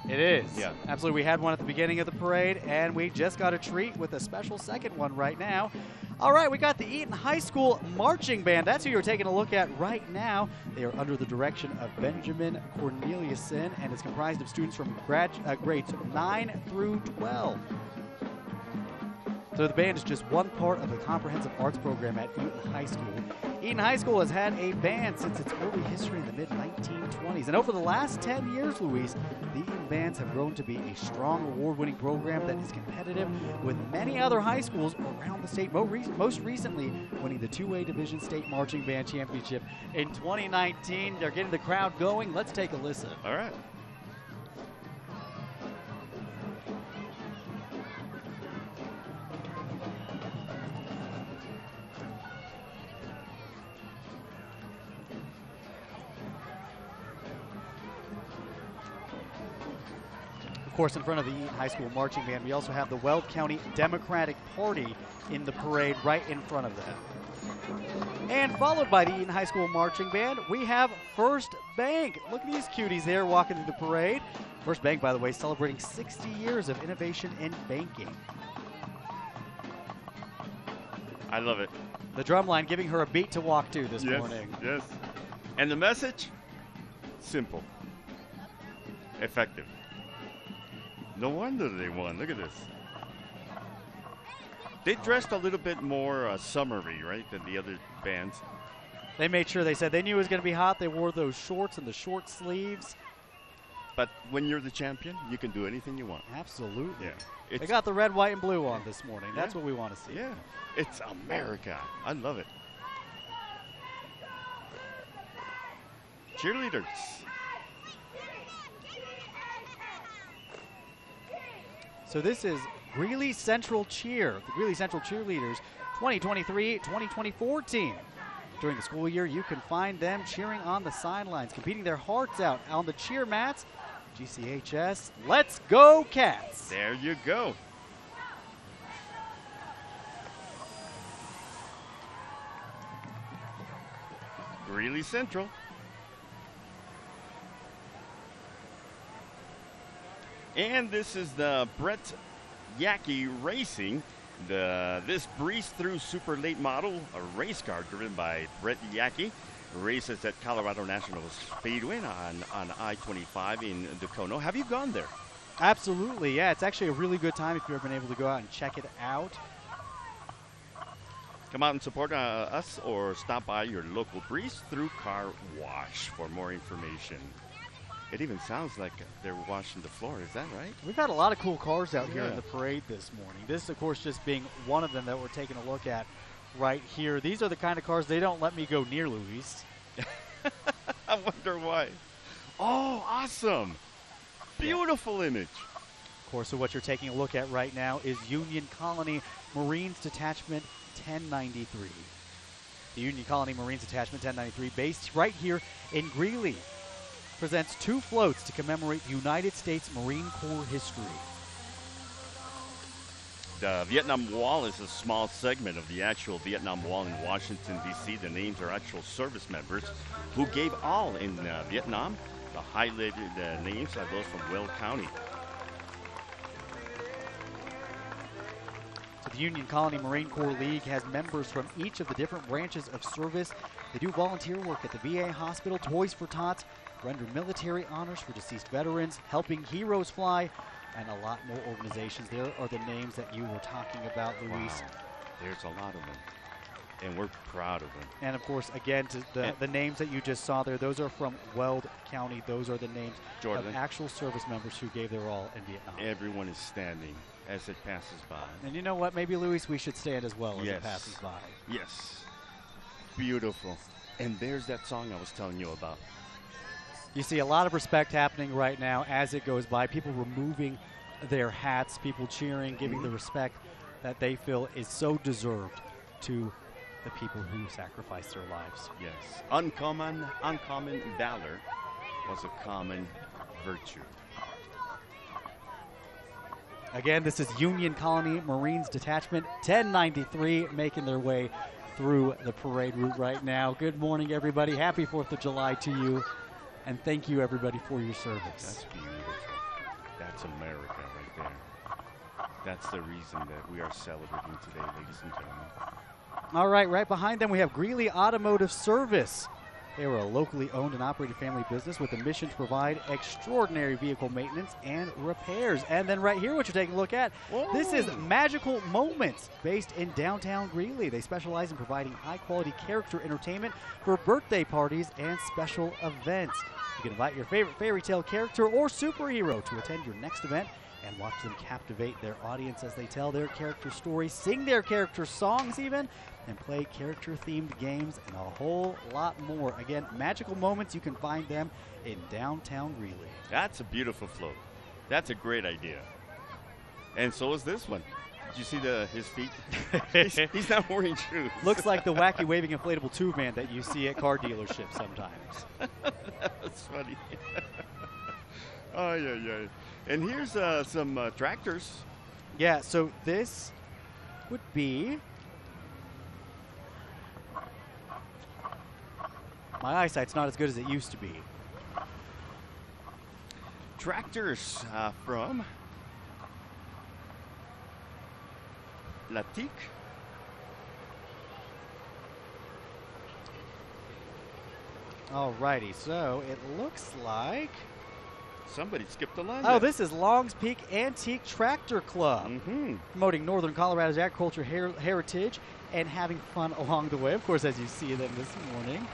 Speaker 3: It is.
Speaker 4: Yeah.
Speaker 3: Absolutely. We had one at the beginning of the parade, and we just got a treat with a special second one right now. All right, we got the Eaton High School Marching Band. That's who you're taking a look at right now. They are under the direction of Benjamin Corneliuson, and it's comprised of students from grades 9 through 12. So the band is just one part of the comprehensive arts program at Eaton High School. Eaton High School has had a band since its early history in the mid-1920s. And over the last 10 years, Luis, the Eaton bands have grown to be a strong award-winning program that is competitive with many other high schools around the state, most recently winning the 2A Division State Marching Band Championship in 2019. They're getting the crowd going. Let's take a listen.
Speaker 4: All right.
Speaker 3: Of course, in front of the Eaton High School Marching Band, we also have the Weld County Democratic Party in the parade right in front of them. And followed by the Eaton High School Marching Band, we have First Bank. Look at these cuties there walking through the parade. First Bank, by the way, celebrating 60 years of innovation in banking.
Speaker 4: I love it.
Speaker 3: The drumline giving her a beat to walk to this morning.
Speaker 4: Yes. And the message? Simple. Effective. No wonder they won. Look at this. They dressed a little bit more summery, right, than the other bands.
Speaker 3: They made sure, they said they knew it was going to be hot. They wore those shorts and the short sleeves.
Speaker 4: But when you're the champion, you can do anything you want.
Speaker 3: Absolutely.
Speaker 4: Yeah.
Speaker 3: They got the red, white, and blue on this morning. That's what we want to see.
Speaker 4: Yeah. It's America. I love it. Cheerleaders.
Speaker 3: So this is Greeley Central Cheer, the Greeley Central Cheerleaders 2023-2024 team. During the school year, you can find them cheering on the sidelines, competing their hearts out on the cheer mats. GCHS, let's go Cats!
Speaker 4: There you go. Greeley Central. And this is the Brett Yackey Racing. This Breeze Through Super Late Model, a race car driven by Brett Yackey, races at Colorado National Speedway on I-25 in Dacono. Have you gone there?
Speaker 3: Absolutely, yeah. It's actually a really good time if you've ever been able to go out and check it out.
Speaker 4: Come out and support us or stop by your local Breeze Through Car Wash for more information. It even sounds like they're washing the floor. Is that right?
Speaker 3: We've had a lot of cool cars out here in the parade this morning. This, of course, just being one of them that we're taking a look at right here. These are the kind of cars they don't let me go near, Luis.
Speaker 4: I wonder why. Oh, awesome. Beautiful image.
Speaker 3: Of course, so what you're taking a look at right now is Union Colony Marines Detachment 1093. The Union Colony Marines Detachment 1093, based right here in Greeley, presents 2 floats to commemorate United States Marine Corps history.
Speaker 4: The Vietnam Wall is a small segment of the actual Vietnam Wall in Washington, D.C. The names are actual service members who gave all in Vietnam. The highlighted names are those from Will County.
Speaker 3: So the Union Colony Marine Corps League has members from each of the different branches of service. They do volunteer work at the VA hospital, Toys for Tots, render military honors for deceased veterans, helping heroes fly, and a lot more organizations. There are the names that you were talking about, Luis.
Speaker 4: Wow. There's a lot of them, and we're proud of them.
Speaker 3: And, of course, again, the names that you just saw there, those are from Weld County. Those are the names of actual service members who gave their all in Vietnam.
Speaker 4: Everyone is standing as it passes by.
Speaker 3: And you know what? Maybe, Luis, we should stand as well as it passes by.
Speaker 4: Yes. Beautiful. And there's that song I was telling you about.
Speaker 3: You see a lot of respect happening right now as it goes by. People removing their hats, people cheering, giving the respect that they feel is so deserved to the people who sacrificed their lives.
Speaker 4: Yes. Uncommon valor was a common virtue.
Speaker 3: Again, this is Union Colony Marines Detachment 1093 making their way through the parade route right now. Good morning, everybody. Happy 4th of July to you. And thank you, everybody, for your service.
Speaker 4: That's beautiful. That's America right there. That's the reason that we are celebrating today, ladies and gentlemen.
Speaker 3: All right behind them we have Greeley Automotive Service. They are a locally owned and operated family business with a mission to provide extraordinary vehicle maintenance and repairs. And then right here, what you're taking a look at, this is Magical Moments, based in downtown Greeley. They specialize in providing high-quality character entertainment for birthday parties and special events. You can invite your favorite fairy tale character or superhero to attend your next event and watch them captivate their audience as they tell their character stories, sing their character songs even, and play character-themed games and a whole lot more. Again, Magical Moments, you can find them in downtown Greeley.
Speaker 4: That's a beautiful float. That's a great idea. And so is this one. Did you see his feet? he's not wearing shoes.
Speaker 3: Looks like the wacky waving inflatable tube man that you see at car dealerships sometimes.
Speaker 4: That's funny. Oh, yeah. And here's some tractors.
Speaker 3: Yeah, so this would be... My eyesight's not as good as it used to be.
Speaker 4: Tractors from Latique.
Speaker 3: Alrighty, so it looks like...
Speaker 4: Somebody skipped the line.
Speaker 3: Oh, this is Long's Peak Antique Tractor Club. Promoting Northern Colorado's agriculture heritage and having fun along the way. Of course, as you see them this morning.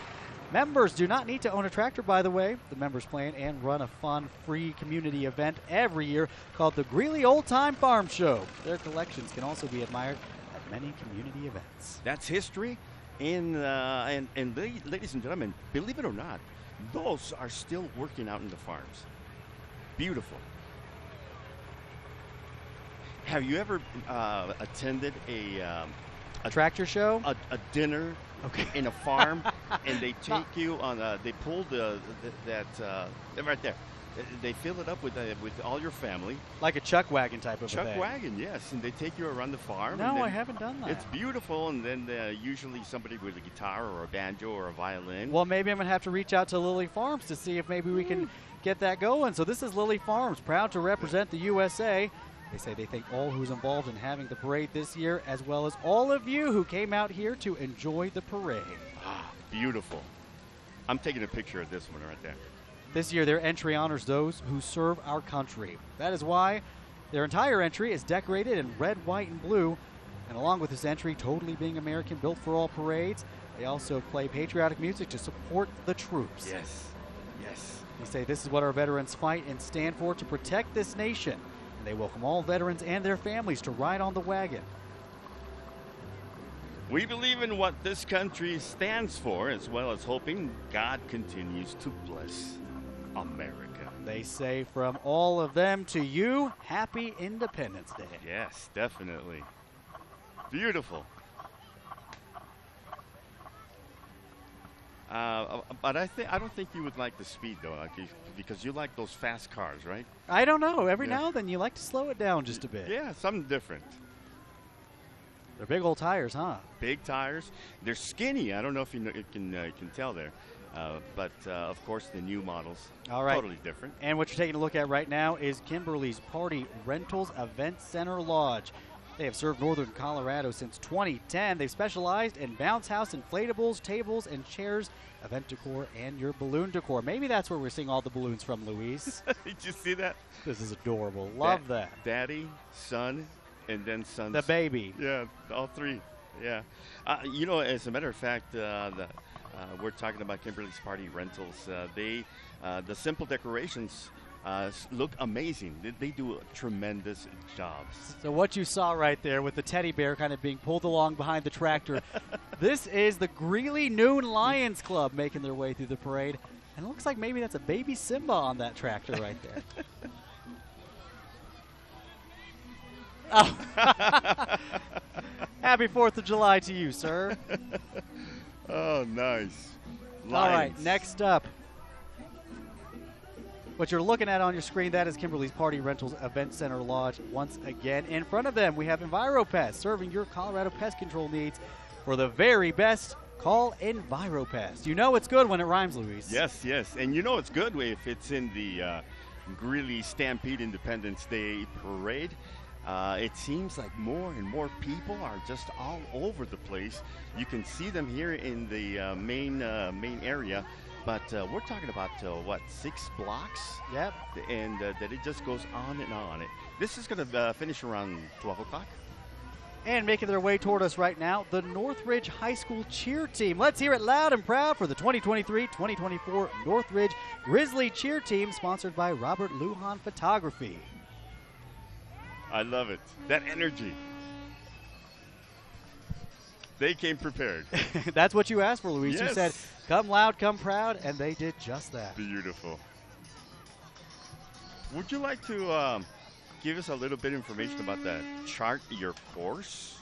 Speaker 3: Members do not need to own a tractor, by the way. The members plan and run a fun, free community event every year called the Greeley Old Time Farm Show. Their collections can also be admired at many community events.
Speaker 4: That's history. And ladies and gentlemen, believe it or not, those are still working out in the farms. Beautiful. Have you ever attended a
Speaker 3: tractor show?
Speaker 4: A dinner in a farm, and they take you on they pull that right there. They fill it up with all your family.
Speaker 3: Like a chuck wagon type of
Speaker 4: Chuck wagon, yes. And they take you around the farm.
Speaker 3: No, I haven't done that.
Speaker 4: It's beautiful, and then usually somebody with a guitar or a banjo or a violin.
Speaker 3: Well, maybe I'm going to have to reach out to Lily Farms to see if maybe we can get that going. So this is Lily Farms, proud to represent the USA. They say they thank all who's involved in having the parade this year, as well as all of you who came out here to enjoy the parade.
Speaker 4: Ah, beautiful. I'm taking a picture of this one right there.
Speaker 3: This year, their entry honors those who serve our country. That is why their entire entry is decorated in red, white, and blue And along with this entry, totally being American, built for all parades, they also play patriotic music to support the troops.
Speaker 4: Yes, yes.
Speaker 3: They say this is what our veterans fight and stand for, to protect this nation. And they welcome all veterans and their families to ride on the wagon.
Speaker 4: We believe in what this country stands for, as well as hoping God continues to bless America.
Speaker 3: They say from all of them to you, Happy Independence Day.
Speaker 4: Yes, definitely. Beautiful. But I don't think you would like the speed though, because you like those fast cars, right?
Speaker 3: I don't know. Every now and then you like to slow it down just a bit.
Speaker 4: Yeah, something different.
Speaker 3: They're big old tires, huh?
Speaker 4: Big tires. They're skinny. I don't know if you can tell there. But of course, the new models,
Speaker 3: all right,
Speaker 4: totally different.
Speaker 3: And what you're taking a look at right now is Kimberly's Party Rentals Event Center Lodge. They have served northern Colorado since 2010. They've specialized in bounce house inflatables, tables, and chairs, event decor, and your balloon decor. Maybe that's where we're seeing all the balloons from, Luis.
Speaker 4: Did you see that?
Speaker 3: This is adorable. Love that.
Speaker 4: Daddy, son, and then son.
Speaker 3: The baby.
Speaker 4: Yeah, all three. Yeah. You know, as a matter of fact, we're talking about Kimberly's Party Rentals. The simple decorations look amazing. They do a tremendous job.
Speaker 3: So what you saw right there with the teddy bear kind of being pulled along behind the tractor, this is the Greeley Noon Lions Club making their way through the parade. And it looks like maybe that's a baby Simba on that tractor right there. Oh. Happy 4th of July to you, sir.
Speaker 4: Oh, nice. Lions.
Speaker 3: All right, next up. What you're looking at on your screen, that is Kimberly's Party Rentals Event Center Lodge. Once again, in front of them, we have EnviroPest, serving your Colorado pest control needs. For the very best, call EnviroPest. You know it's good when it rhymes, Luis.
Speaker 4: Yes, yes. And you know it's good if it's in the Greeley Stampede Independence Day Parade. It seems like more and more people are just all over the place. You can see them here in the main area. But we're talking about, 6 blocks?
Speaker 3: Yep.
Speaker 4: And that it just goes on and on. This is going to finish around 12 o'clock.
Speaker 3: And making their way toward us right now, the Northridge High School cheer team. Let's hear it loud and proud for the 2023-2024 Northridge Grizzly cheer team, sponsored by Robert Lujan Photography.
Speaker 4: I love it. That energy. They came prepared.
Speaker 3: That's what you asked for, Luis.
Speaker 4: Yes.
Speaker 3: You said, come loud, come proud, and they did just that.
Speaker 4: Beautiful. Would you like to give us a little bit of information about that chart, your course?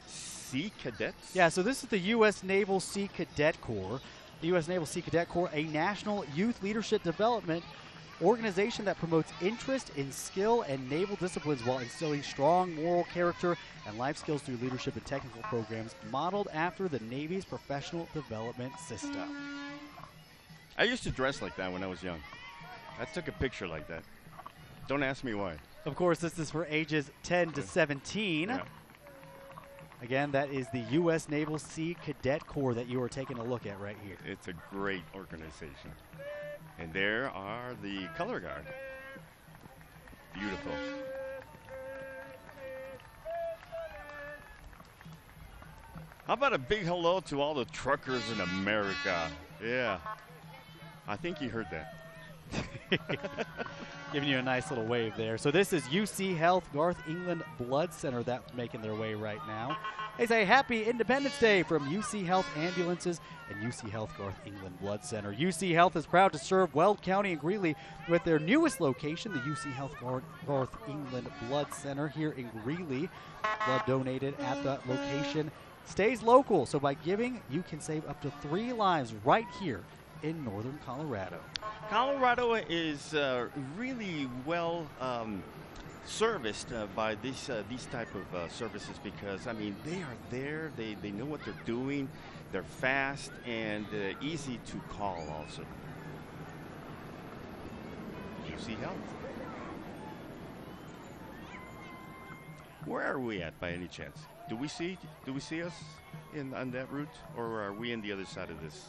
Speaker 4: Sea Cadets?
Speaker 3: Yeah, so this is the U.S. Naval Sea Cadet Corps. The U.S. Naval Sea Cadet Corps, a national youth leadership development organization that promotes interest in skill and naval disciplines while instilling strong moral character and life skills through leadership and technical programs modeled after the Navy's professional development system.
Speaker 4: I used to dress like that when I was young. I took a picture like that. Don't ask me why.
Speaker 3: Of course, this is for ages 10 to 17.
Speaker 4: Yeah.
Speaker 3: Again, that is the U.S. Naval Sea Cadet Corps that you are taking a look at right here.
Speaker 4: It's a great organization. And there are the color guard. Beautiful. How about a big hello to all the truckers in America? Yeah. I think you heard that.
Speaker 3: Giving you a nice little wave there. So this is UC Health Garth England Blood Center that's making their way right now. They say Happy Independence Day from UC Health Ambulances and UC Health Garth England Blood Center. UC Health is proud to serve Weld County and Greeley with their newest location, the UC Health Garth England Blood Center here in Greeley. Blood donated at the location stays local, so by giving, you can save up to 3 lives right here in northern Colorado.
Speaker 4: Colorado is really well serviced by these type of services because, I mean, they are there, they know what they're doing, they're fast and easy to call also. UC Health. Where are we at by any chance? Do we see us on that route, or are we in the other side of this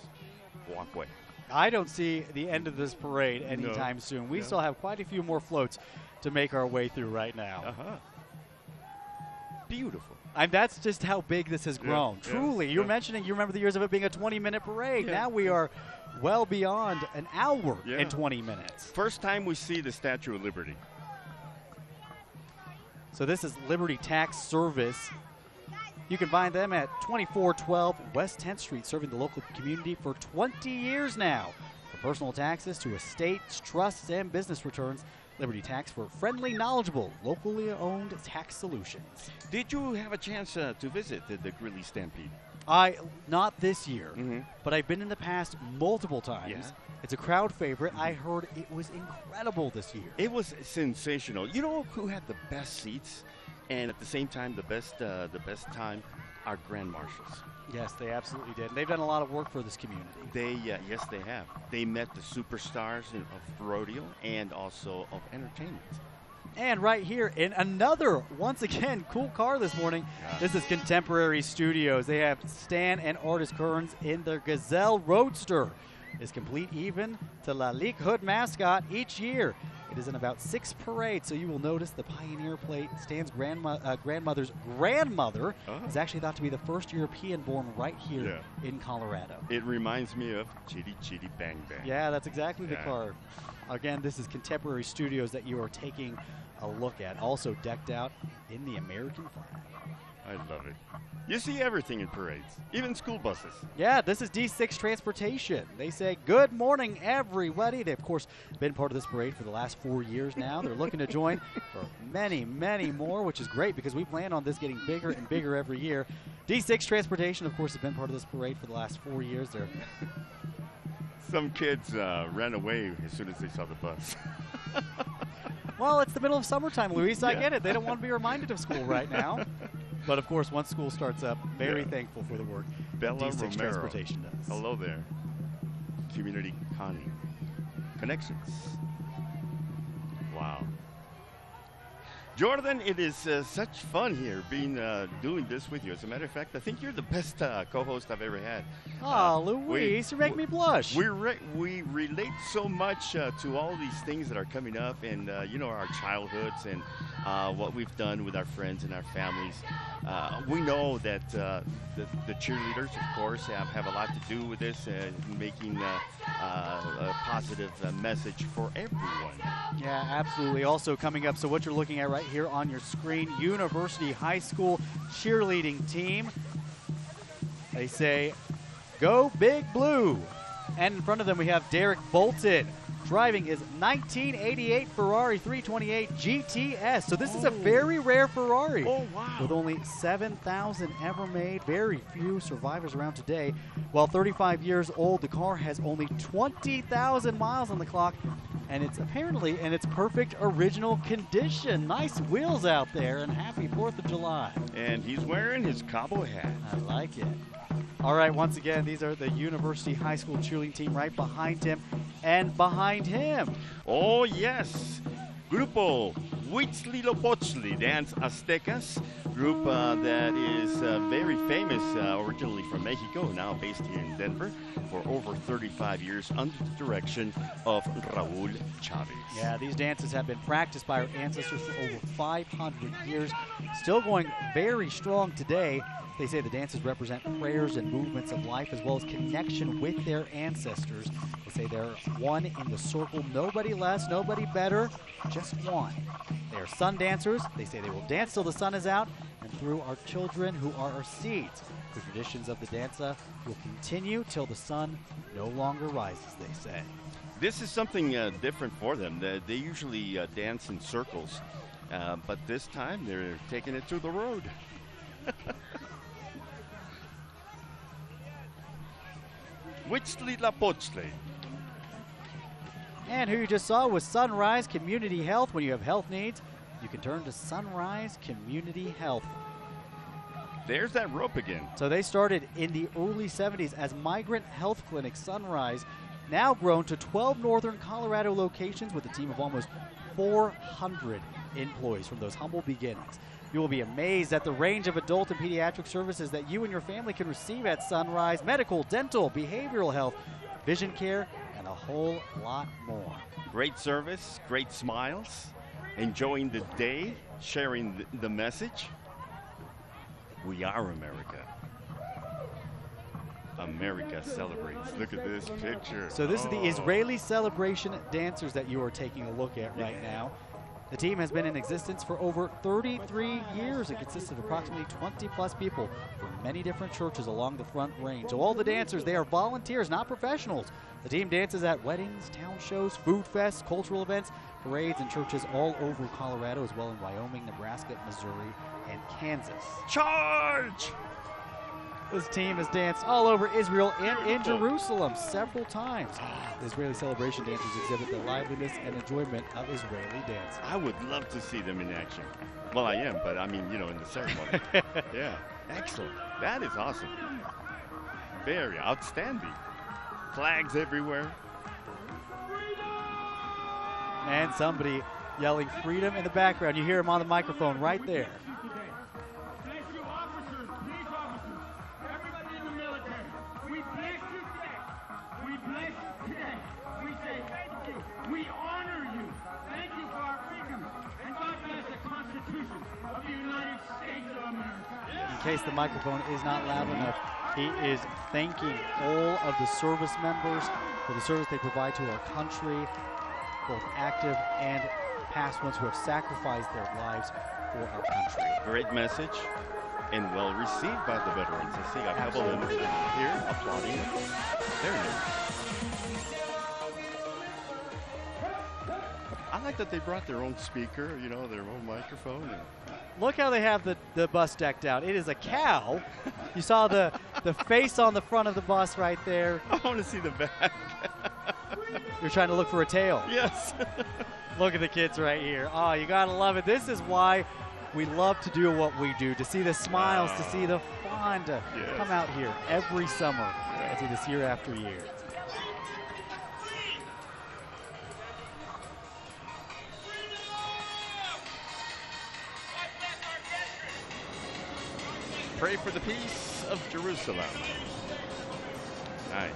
Speaker 4: walkway?
Speaker 3: I don't see the end of this parade anytime soon. We still have quite a few more floats to make our way through right now.
Speaker 4: Beautiful.
Speaker 3: That's just how big this has grown.
Speaker 4: Yeah,
Speaker 3: Truly, you're mentioning, you remember the years of it being a 20-minute parade.
Speaker 4: Yeah.
Speaker 3: Now we are well beyond an hour and 20 minutes.
Speaker 4: First time we see the Statue of Liberty.
Speaker 3: So this is Liberty Tax Service. You can find them at 2412 West 10th Street, serving the local community for 20 years now. From personal taxes to estates, trusts, and business returns, Liberty Tax for friendly, knowledgeable, locally owned tax solutions.
Speaker 4: Did you have a chance to visit the Greeley Stampede?
Speaker 3: Not this year, but I've been in the past multiple times.
Speaker 4: Yeah.
Speaker 3: It's a crowd favorite. I heard it was incredible this year.
Speaker 4: It was sensational. You know who had the best seats, and at the same time the best time? Our Grand Marshals.
Speaker 3: Yes, they absolutely did. They've done a lot of work for this community.
Speaker 4: Yes, they have. They met the superstars of rodeo and also of entertainment.
Speaker 3: And right here in another, once again, cool car this morning.
Speaker 4: Yeah.
Speaker 3: This is Contemporary Studios. They have Stan and Artis Kearns in their Gazelle Roadster. Is complete even to La Ligue Hood mascot each year. It is in about 6 parades, so you will notice the Pioneer plate. Stan's grandmother's grandmother is actually thought to be the first European born right here in Colorado.
Speaker 4: It reminds me of Chitty Chitty Bang Bang.
Speaker 3: Yeah, that's exactly the car. Again, this is Contemporary Studios that you are taking a look at. Also decked out in the American flag.
Speaker 4: I love it. You see everything in parades, even school buses.
Speaker 3: Yeah, this is D6 Transportation. They say, good morning, everybody. They've, of course, been part of this parade for the last 4 years now. They're looking to join for many, many more, which is great because we plan on this getting bigger and bigger every year. D6 Transportation, of course, has been part of this parade for the last 4 years. They're
Speaker 4: Some kids ran away as soon as they saw the bus.
Speaker 3: Well, it's the middle of summertime, Luis. I get it. They don't want to be reminded of school right now. But, of course, once school starts up, very thankful for the work
Speaker 4: Bella
Speaker 3: D6
Speaker 4: Romero.
Speaker 3: Transportation does.
Speaker 4: Hello there. Community Connections. Wow. Jordan, it is such fun here doing this with you. As a matter of fact, I think you're the best co-host I've ever had.
Speaker 3: Oh, Luis, you make me blush.
Speaker 4: We relate so much to all these things that are coming up and, our childhoods and what we've done with our friends and our families. We know that the cheerleaders, of course, have a lot to do with this, making a positive message for everyone.
Speaker 3: Yeah, absolutely. Also coming up, so what you're looking at right here on your screen, University High School cheerleading team. They say, go Big Blue. And in front of them we have Derek Bolton driving his 1988 Ferrari 328 GTS. So this is a very rare Ferrari.
Speaker 4: Oh, wow.
Speaker 3: With only 7,000 ever made. Very few survivors around today. While 35 years old, the car has only 20,000 miles on the clock. And it's apparently in its perfect original condition. Nice wheels out there, and happy 4th of July.
Speaker 4: And he's wearing his cowboy hat.
Speaker 3: I like it. All right, once again, these are the University High School cheerleading team right behind him and behind him.
Speaker 4: Oh, yes. Grupo Huitzlilopochtli Dance Aztecas, group that is very famous, originally from Mexico, now based here in Denver, for over 35 years under the direction of Raul Chavez.
Speaker 3: Yeah, these dances have been practiced by our ancestors for over 500 years, still going very strong today. They say the dances represent prayers and movements of life as well as connection with their ancestors. They say they're one in the circle, nobody less, nobody better, just one. They are sun dancers. They say they will dance till the sun is out and through our children who are our seeds. The traditions of the danza will continue till the sun no longer rises, they say.
Speaker 4: This is something different for them. They usually dance in circles, but this time they're taking it to the road. Huitzlilopochtli.
Speaker 3: And who you just saw was Sunrise Community Health. When you have health needs, you can turn to Sunrise Community Health.
Speaker 4: There's that rope again.
Speaker 3: So they started in the early 70s as Migrant Health Clinic Sunrise, now grown to 12 northern Colorado locations with a team of almost 400 employees from those humble beginnings. You will be amazed at the range of adult and pediatric services that you and your family can receive at Sunrise: medical, dental, behavioral health, vision care, and a whole lot more.
Speaker 4: Great service, great smiles, enjoying the day, sharing the message. We are America. America celebrates. Look at this picture.
Speaker 3: So this is the Israeli celebration dancers that you are taking a look at right now. The team has been in existence for over 33 years. It consists of approximately 20-plus people from many different churches along the Front Range. So all the dancers, they are volunteers, not professionals. The team dances at weddings, town shows, food fests, cultural events, parades, and churches all over Colorado, as well in Wyoming, Nebraska, Missouri, and Kansas.
Speaker 4: Charge!
Speaker 3: This team has danced all over Israel and in Jerusalem several times. The Israeli celebration dancers exhibit the liveliness and enjoyment of Israeli dance.
Speaker 4: I would love to see them in action. Well, I am, but I mean, you know, in the ceremony. Yeah, excellent. That is awesome. Very outstanding. Flags everywhere.
Speaker 3: And somebody yelling freedom in the background. You hear him on the microphone right there. In case the microphone is not loud enough, he is thanking all of the service members for the service they provide to our country, both active and past ones who have sacrificed their lives for our country.
Speaker 4: Great message and well received by the veterans. I see a couple of them here applauding. There it is. I like that they brought their own speaker, you know, their own microphone. And
Speaker 3: look how they have the bus decked out. It is a cow. You saw the face on the front of the bus right there.
Speaker 4: I want to see the back.
Speaker 3: You're trying to look for a tail.
Speaker 4: Yes.
Speaker 3: Look at the kids right here. Oh, you got to love it. This is why we love to do what we do, to see the smiles, to see the fun, to come out here every summer and do this year after year.
Speaker 4: Pray for the peace of Jerusalem. Nice.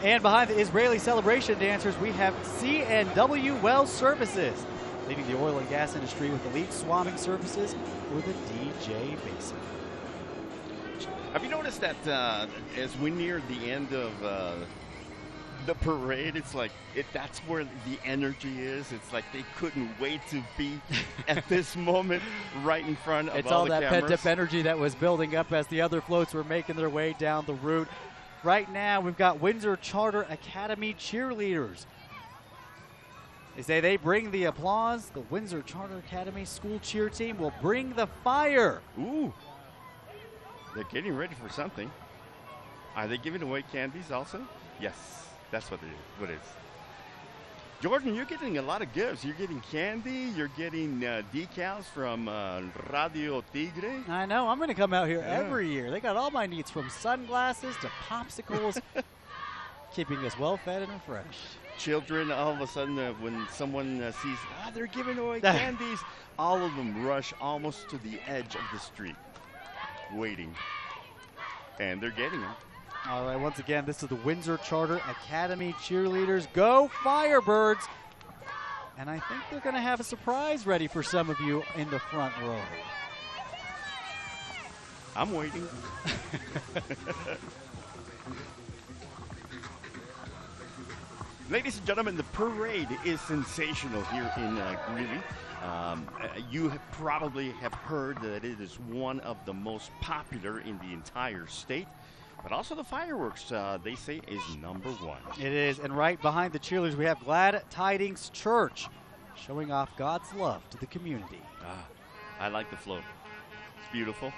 Speaker 3: And behind the Israeli celebration dancers, we have C&W Well Services, leading the oil and gas industry with elite swabbing services for the DJ Basin.
Speaker 4: Have you noticed that as we near the end of the parade, it's like that's where the energy is. It's like they couldn't wait to be at this moment right in front of all the cameras.
Speaker 3: It's all that pent-up energy that was building up as the other floats were making their way down the route. Right now, we've got Windsor Charter Academy cheerleaders. They say they bring the applause. The Windsor Charter Academy school cheer team will bring the fire.
Speaker 4: Ooh. They're getting ready for something. Are they giving away candies also? Yes. That's what it is. Jordan, you're getting a lot of gifts. You're getting candy. You're getting decals from Radio Tigre.
Speaker 3: I know. I'm going to come out here every year. They got all my needs, from sunglasses to popsicles, keeping us well fed and refreshed.
Speaker 4: Children, all of a sudden, when someone sees, they're giving away candies, all of them rush almost to the edge of the street, waiting. And they're getting them.
Speaker 3: All right, once again, this is the Windsor Charter Academy cheerleaders. Go Firebirds! And I think they're going to have a surprise ready for some of you in the front row.
Speaker 4: I'm waiting. Ladies and gentlemen, the parade is sensational here in Greeley. You probably have heard that it is one of the most popular in the entire state. But also the fireworks, they say, is #1.
Speaker 3: It is, and right behind the cheerleaders, we have Glad Tidings Church, showing off God's love to the community.
Speaker 4: I like the float. It's beautiful.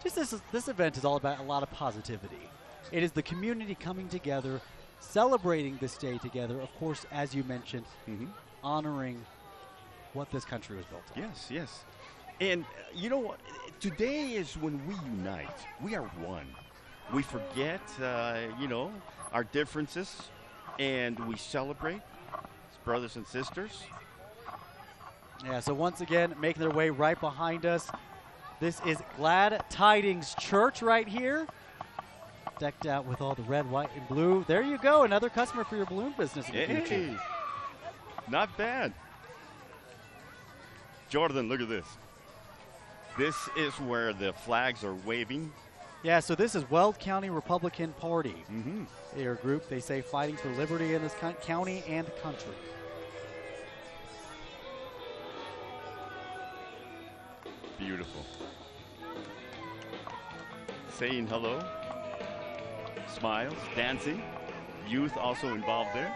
Speaker 3: Just this event is all about a lot of positivity. It is the community coming together, celebrating this day together, of course, as you mentioned, honoring what this country was built on.
Speaker 4: Yes, yes. And you know what? Today is when we unite. We are one. We forget, our differences, and we celebrate as brothers and sisters.
Speaker 3: Yeah, so once again, making their way right behind us, this is Glad Tidings Church right here, decked out with all the red, white, and blue. There you go, another customer for your balloon business in the future.
Speaker 4: Not bad. Jordan, look at this. This is where the flags are waving.
Speaker 3: Yeah, so this is Weld County Republican Party.
Speaker 4: Mm-hmm.
Speaker 3: They are a group, they say, fighting for liberty in this county and country.
Speaker 4: Beautiful. Saying hello, smiles, dancing, youth also involved there.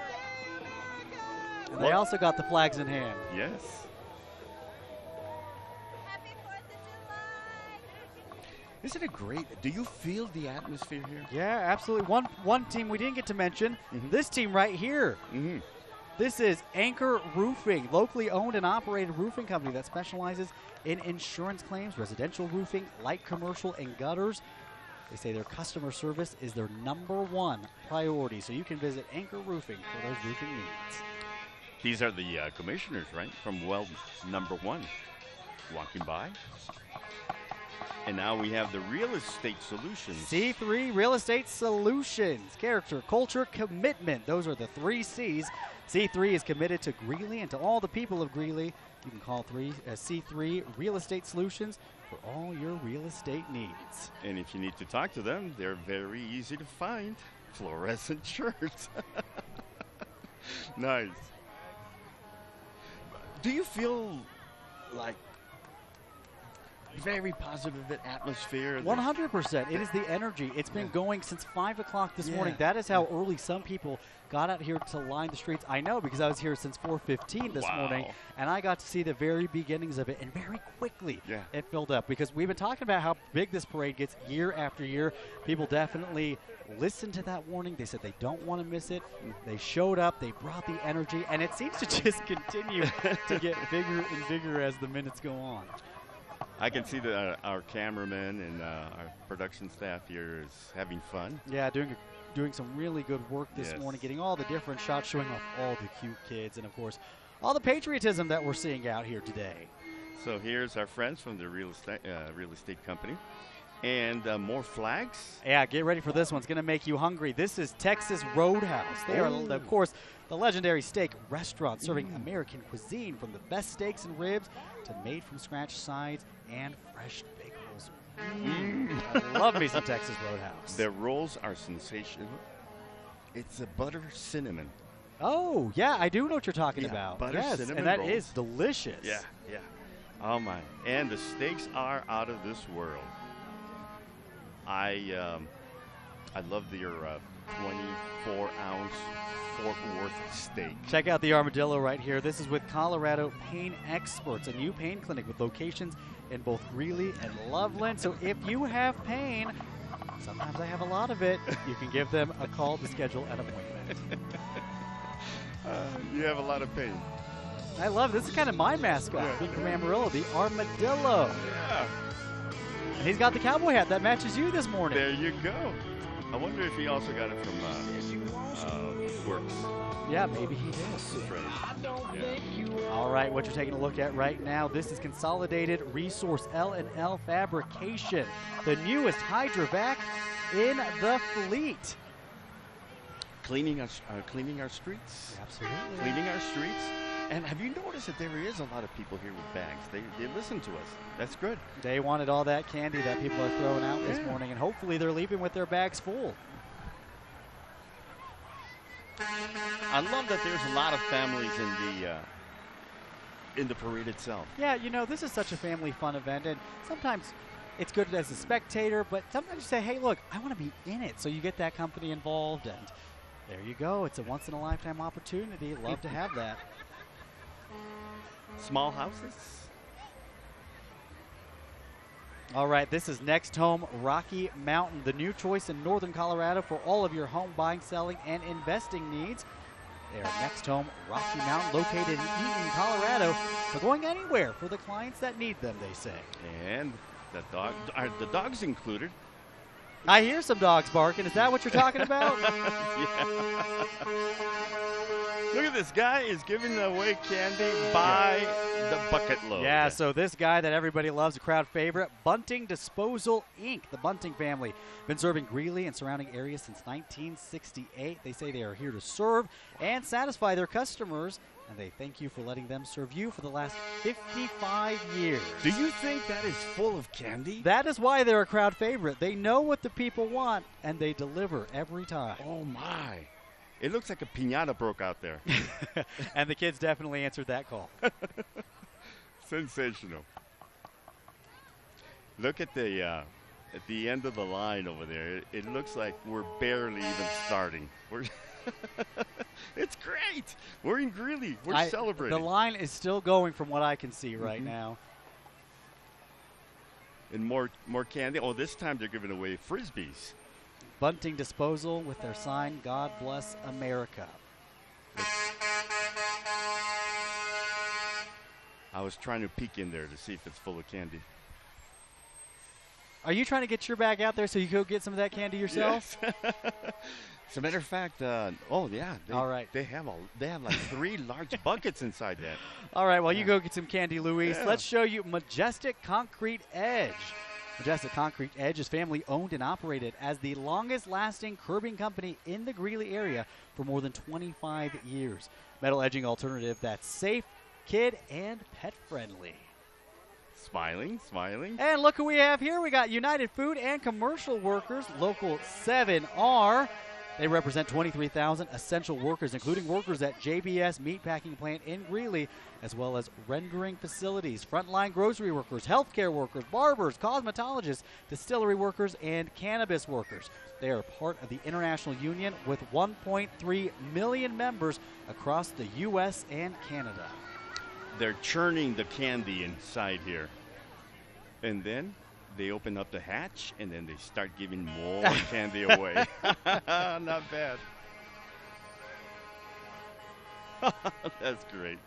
Speaker 3: And they also got the flags in hand.
Speaker 4: Yes. Isn't it great? Do you feel the atmosphere here?
Speaker 3: Yeah, absolutely. One team we didn't get to mention, this team right here.
Speaker 4: Mm-hmm.
Speaker 3: This is Anchor Roofing, locally owned and operated roofing company that specializes in insurance claims, residential roofing, light commercial, and gutters. They say their customer service is their #1 priority, so you can visit Anchor Roofing for those roofing needs.
Speaker 4: These are the commissioners, right, from Weld #1, walking by. And now we have the Real Estate Solutions.
Speaker 3: C3 Real Estate Solutions. Character, culture, commitment. Those are the 3 C's. C3 is committed to Greeley and to all the people of Greeley. You can call C3 Real Estate Solutions for all your real estate needs.
Speaker 4: And if you need to talk to them, they're very easy to find. Fluorescent shirts. Nice. Do you feel like very positive atmosphere?
Speaker 3: 100%. It is the energy. It's been going since 5 o'clock this morning. That is how early some people got out here to line the streets. I know because I was here since 4:15 this morning, and I got to see the very beginnings of it, and very quickly it filled up because we've been talking about how big this parade gets year after year. People definitely listened to that warning. They said they don't want to miss it. They showed up. They brought the energy, and it seems to just continue to get bigger and bigger as the minutes go on.
Speaker 4: I can see that our cameraman and our production staff here is having fun.
Speaker 3: Yeah, doing some really good work this morning, getting all the different shots, showing off all the cute kids, and of course, all the patriotism that we're seeing out here today.
Speaker 4: So here's our friends from the real estate company. And more flags.
Speaker 3: Yeah, get ready for this one. It's going to make you hungry. This is Texas Roadhouse. They are, of course, the legendary steak restaurant serving American cuisine, from the best steaks and ribs to made-from-scratch sides and fresh bagels. I love me some Texas Roadhouse.
Speaker 4: Their rolls are sensational. It's a butter cinnamon.
Speaker 3: Oh, yeah, I do know what you're talking about.
Speaker 4: Butter cinnamon
Speaker 3: and that
Speaker 4: rolls.
Speaker 3: is delicious.
Speaker 4: Yeah. Oh, my. And the steaks are out of this world. I love your 24-ounce Fort Worth steak.
Speaker 3: Check out the armadillo right here. This is with Colorado Pain Experts, a new pain clinic with locations in both Greeley and Loveland. So if you have pain, sometimes I have a lot of it, you can give them a call to schedule an appointment.
Speaker 4: You have a lot of pain.
Speaker 3: I love it. This is kind of my mascot, being from Amarillo, the armadillo.
Speaker 4: Yeah.
Speaker 3: And he's got the cowboy hat that matches you this morning.
Speaker 4: There you go. I wonder if he also got it from Works.
Speaker 3: Yeah, maybe he did.
Speaker 4: Yeah.
Speaker 3: All right, what you're taking a look at right now, this is Consolidated Resource L&L Fabrication, the newest hydrovac in the fleet.
Speaker 4: Cleaning our streets.
Speaker 3: Absolutely.
Speaker 4: Cleaning our streets. And have you noticed that there is a lot of people here with bags? They listen to us. That's good.
Speaker 3: They wanted all that candy that people are throwing out this morning, and hopefully they're leaving with their bags full.
Speaker 4: I love that there's a lot of families in the parade itself.
Speaker 3: Yeah, you know, this is such a family fun event, and sometimes it's good as a spectator, but sometimes you say, hey, look, I want to be in it, so you get that company involved, and there you go. It's a once-in-a-lifetime opportunity. Love to have that.
Speaker 4: Small houses.
Speaker 3: All right, this is Next Home Rocky Mountain, the new choice in northern Colorado for all of your home buying, selling, and investing needs. They are Next Home Rocky Mountain, located in Eaton, Colorado. They're going anywhere for the clients that need them, they say.
Speaker 4: And are the dogs included?
Speaker 3: I hear some dogs barking. Is that what you're talking about?
Speaker 4: Yeah. Look at this guy is giving away candy by the bucket load.
Speaker 3: Yeah, so this guy that everybody loves, a crowd favorite, Bunting Disposal Inc., the Bunting family. Been serving Greeley and surrounding areas since 1968. They say they are here to serve and satisfy their customers, and they thank you for letting them serve you for the last 55 years.
Speaker 4: Do you think that is full of candy?
Speaker 3: That is why they're a crowd favorite. They know what the people want, and they deliver every time.
Speaker 4: Oh, my. It looks like a piñata broke out there.
Speaker 3: And the kids definitely answered that call.
Speaker 4: Sensational. Look at the end of the line over there. It looks like we're barely even starting. It's great. We're in Greeley. We're celebrating.
Speaker 3: The line is still going from what I can see right now.
Speaker 4: And more candy. Oh, this time they're giving away Frisbees.
Speaker 3: Bunting Disposal with their sign, God Bless America.
Speaker 4: I was trying to peek in there to see if it's full of candy.
Speaker 3: Are you trying to get your bag out there so you go get some of that candy yourself?
Speaker 4: Yes. As a matter of fact, oh yeah,
Speaker 3: all right.
Speaker 4: They have like 3 large buckets inside that.
Speaker 3: All right, well, you go get some candy, Luis.
Speaker 4: Yeah.
Speaker 3: Let's show you Majestic Concrete Edge. Majestic Concrete Edge is family owned and operated as the longest lasting curbing company in the Greeley area for more than 25 years. Metal edging alternative that's safe, kid, and pet friendly.
Speaker 4: Smiling.
Speaker 3: And look who we have here. We got United Food and Commercial Workers, Local 7R. They represent 23,000 essential workers, including workers at JBS Meatpacking Plant in Greeley, as well as rendering facilities, frontline grocery workers, healthcare workers, barbers, cosmetologists, distillery workers, and cannabis workers. They are part of the International Union with 1.3 million members across the U.S. and Canada.
Speaker 4: They're churning the candy inside here. And then they open up the hatch, and then they start giving more candy away. Not bad. That's great.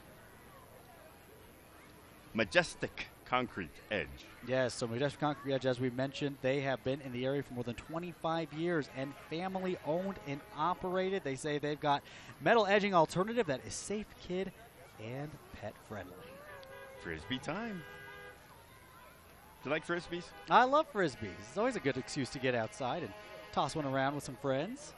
Speaker 4: Majestic Concrete Edge.
Speaker 3: Yes, so Majestic Concrete Edge, as we mentioned, they have been in the area for more than 25 years and family owned and operated. They say they've got metal edging alternative that is safe, kid, and pet friendly.
Speaker 4: Frisbee time. Do you like Frisbees?
Speaker 3: I love Frisbees. It's always a good excuse to get outside and toss one around with some friends.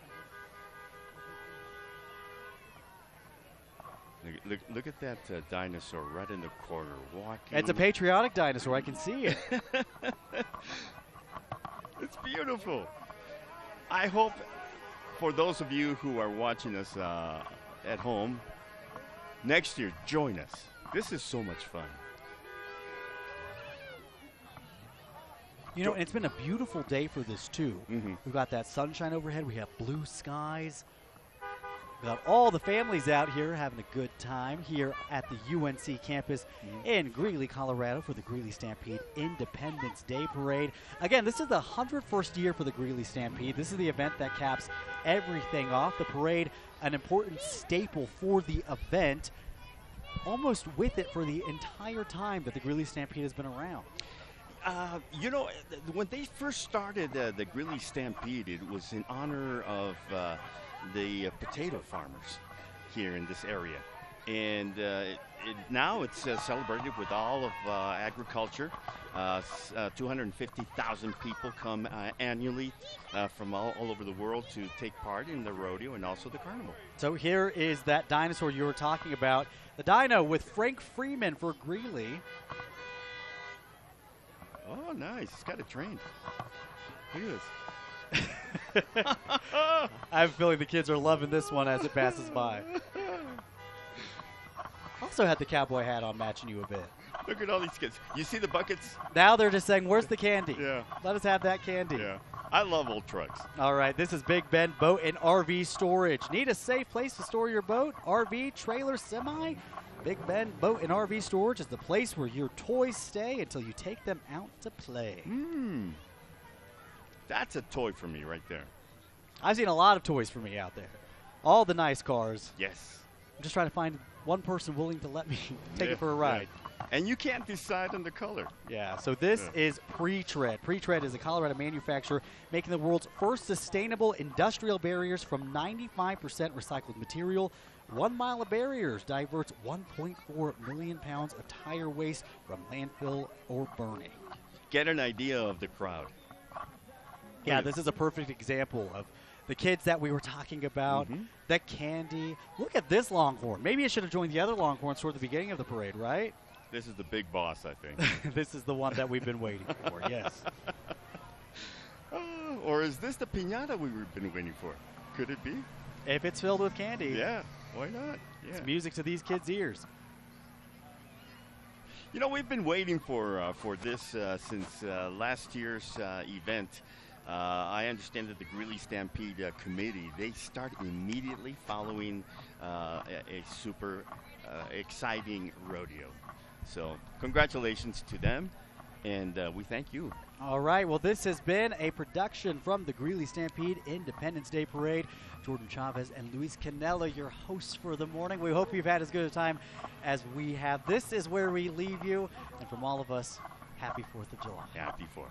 Speaker 4: Look at that dinosaur right in the corner walking.
Speaker 3: It's a patriotic dinosaur. I can see it.
Speaker 4: It's beautiful. I hope for those of you who are watching us at home, next year, join us. This is so much fun.
Speaker 3: You know, and it's been a beautiful day for this, too.
Speaker 4: Mm-hmm.
Speaker 3: We've got that sunshine overhead. We have blue skies. We've got all the families out here having a good time here at the UNC campus in Greeley, Colorado for the Greeley Stampede Independence Day Parade. Again, this is the 101st year for the Greeley Stampede. This is the event that caps everything off. The parade, an important staple for the event, almost with it for the entire time that the Greeley Stampede has been around.
Speaker 4: You know, when they first started the Greeley Stampede, it was in honor of the potato farmers here in this area. And now it's celebrated with all of agriculture. 250,000 people come annually from all over the world to take part in the rodeo and also the carnival.
Speaker 3: So here is that dinosaur you were talking about. The dino with Frank Freeman for Greeley.
Speaker 4: Oh, nice. He's got it trained. Look at this.
Speaker 3: I have a feeling the kids are loving this one as it passes by. Also had the cowboy hat on, matching you a bit.
Speaker 4: Look at all these kids. You see the buckets?
Speaker 3: Now they're just saying, where's the candy?
Speaker 4: Yeah.
Speaker 3: Let us have that candy.
Speaker 4: Yeah. I love old trucks.
Speaker 3: All right, this is Big Ben Boat and RV Storage. Need a safe place to store your boat, RV, trailer, semi? Big Ben Boat and RV Storage is the place where your toys stay until you take them out to play.
Speaker 4: That's a toy for me right there.
Speaker 3: I've seen a lot of toys for me out there. All the nice cars.
Speaker 4: Yes.
Speaker 3: I'm just trying to find one person willing to let me take it for a ride.
Speaker 4: Yeah. And you can't decide on the color.
Speaker 3: Yeah, so this is Pre-Tread. Pre-Tread is a Colorado manufacturer making the world's first sustainable industrial barriers from 95% recycled material. 1 mile of barriers diverts 1.4 million pounds of tire waste from landfill or burning.
Speaker 4: Get an idea of the crowd.
Speaker 3: Yeah, this is a perfect example of the kids that we were talking about, that candy. Look at this Longhorn. Maybe it should have joined the other Longhorns toward the beginning of the parade, right?
Speaker 4: This is the big boss, I think.
Speaker 3: This is the one that we've been waiting for, yes.
Speaker 4: Or is this the piñata we've been waiting for? Could it be?
Speaker 3: If it's filled with candy.
Speaker 4: Yeah, why not? Yeah.
Speaker 3: It's music to these kids' ears.
Speaker 4: You know, we've been waiting for this since last year's event. I understand that the Greeley Stampede committee, they start immediately following a super exciting rodeo. So congratulations to them, and we thank you.
Speaker 3: All right, well, this has been a production from the Greeley Stampede Independence Day Parade. Jordan Chavez and Luis Canella, your hosts for the morning. We hope you've had as good a time as we have. This is where we leave you, and from all of us, happy 4th of July.
Speaker 4: Happy 4th.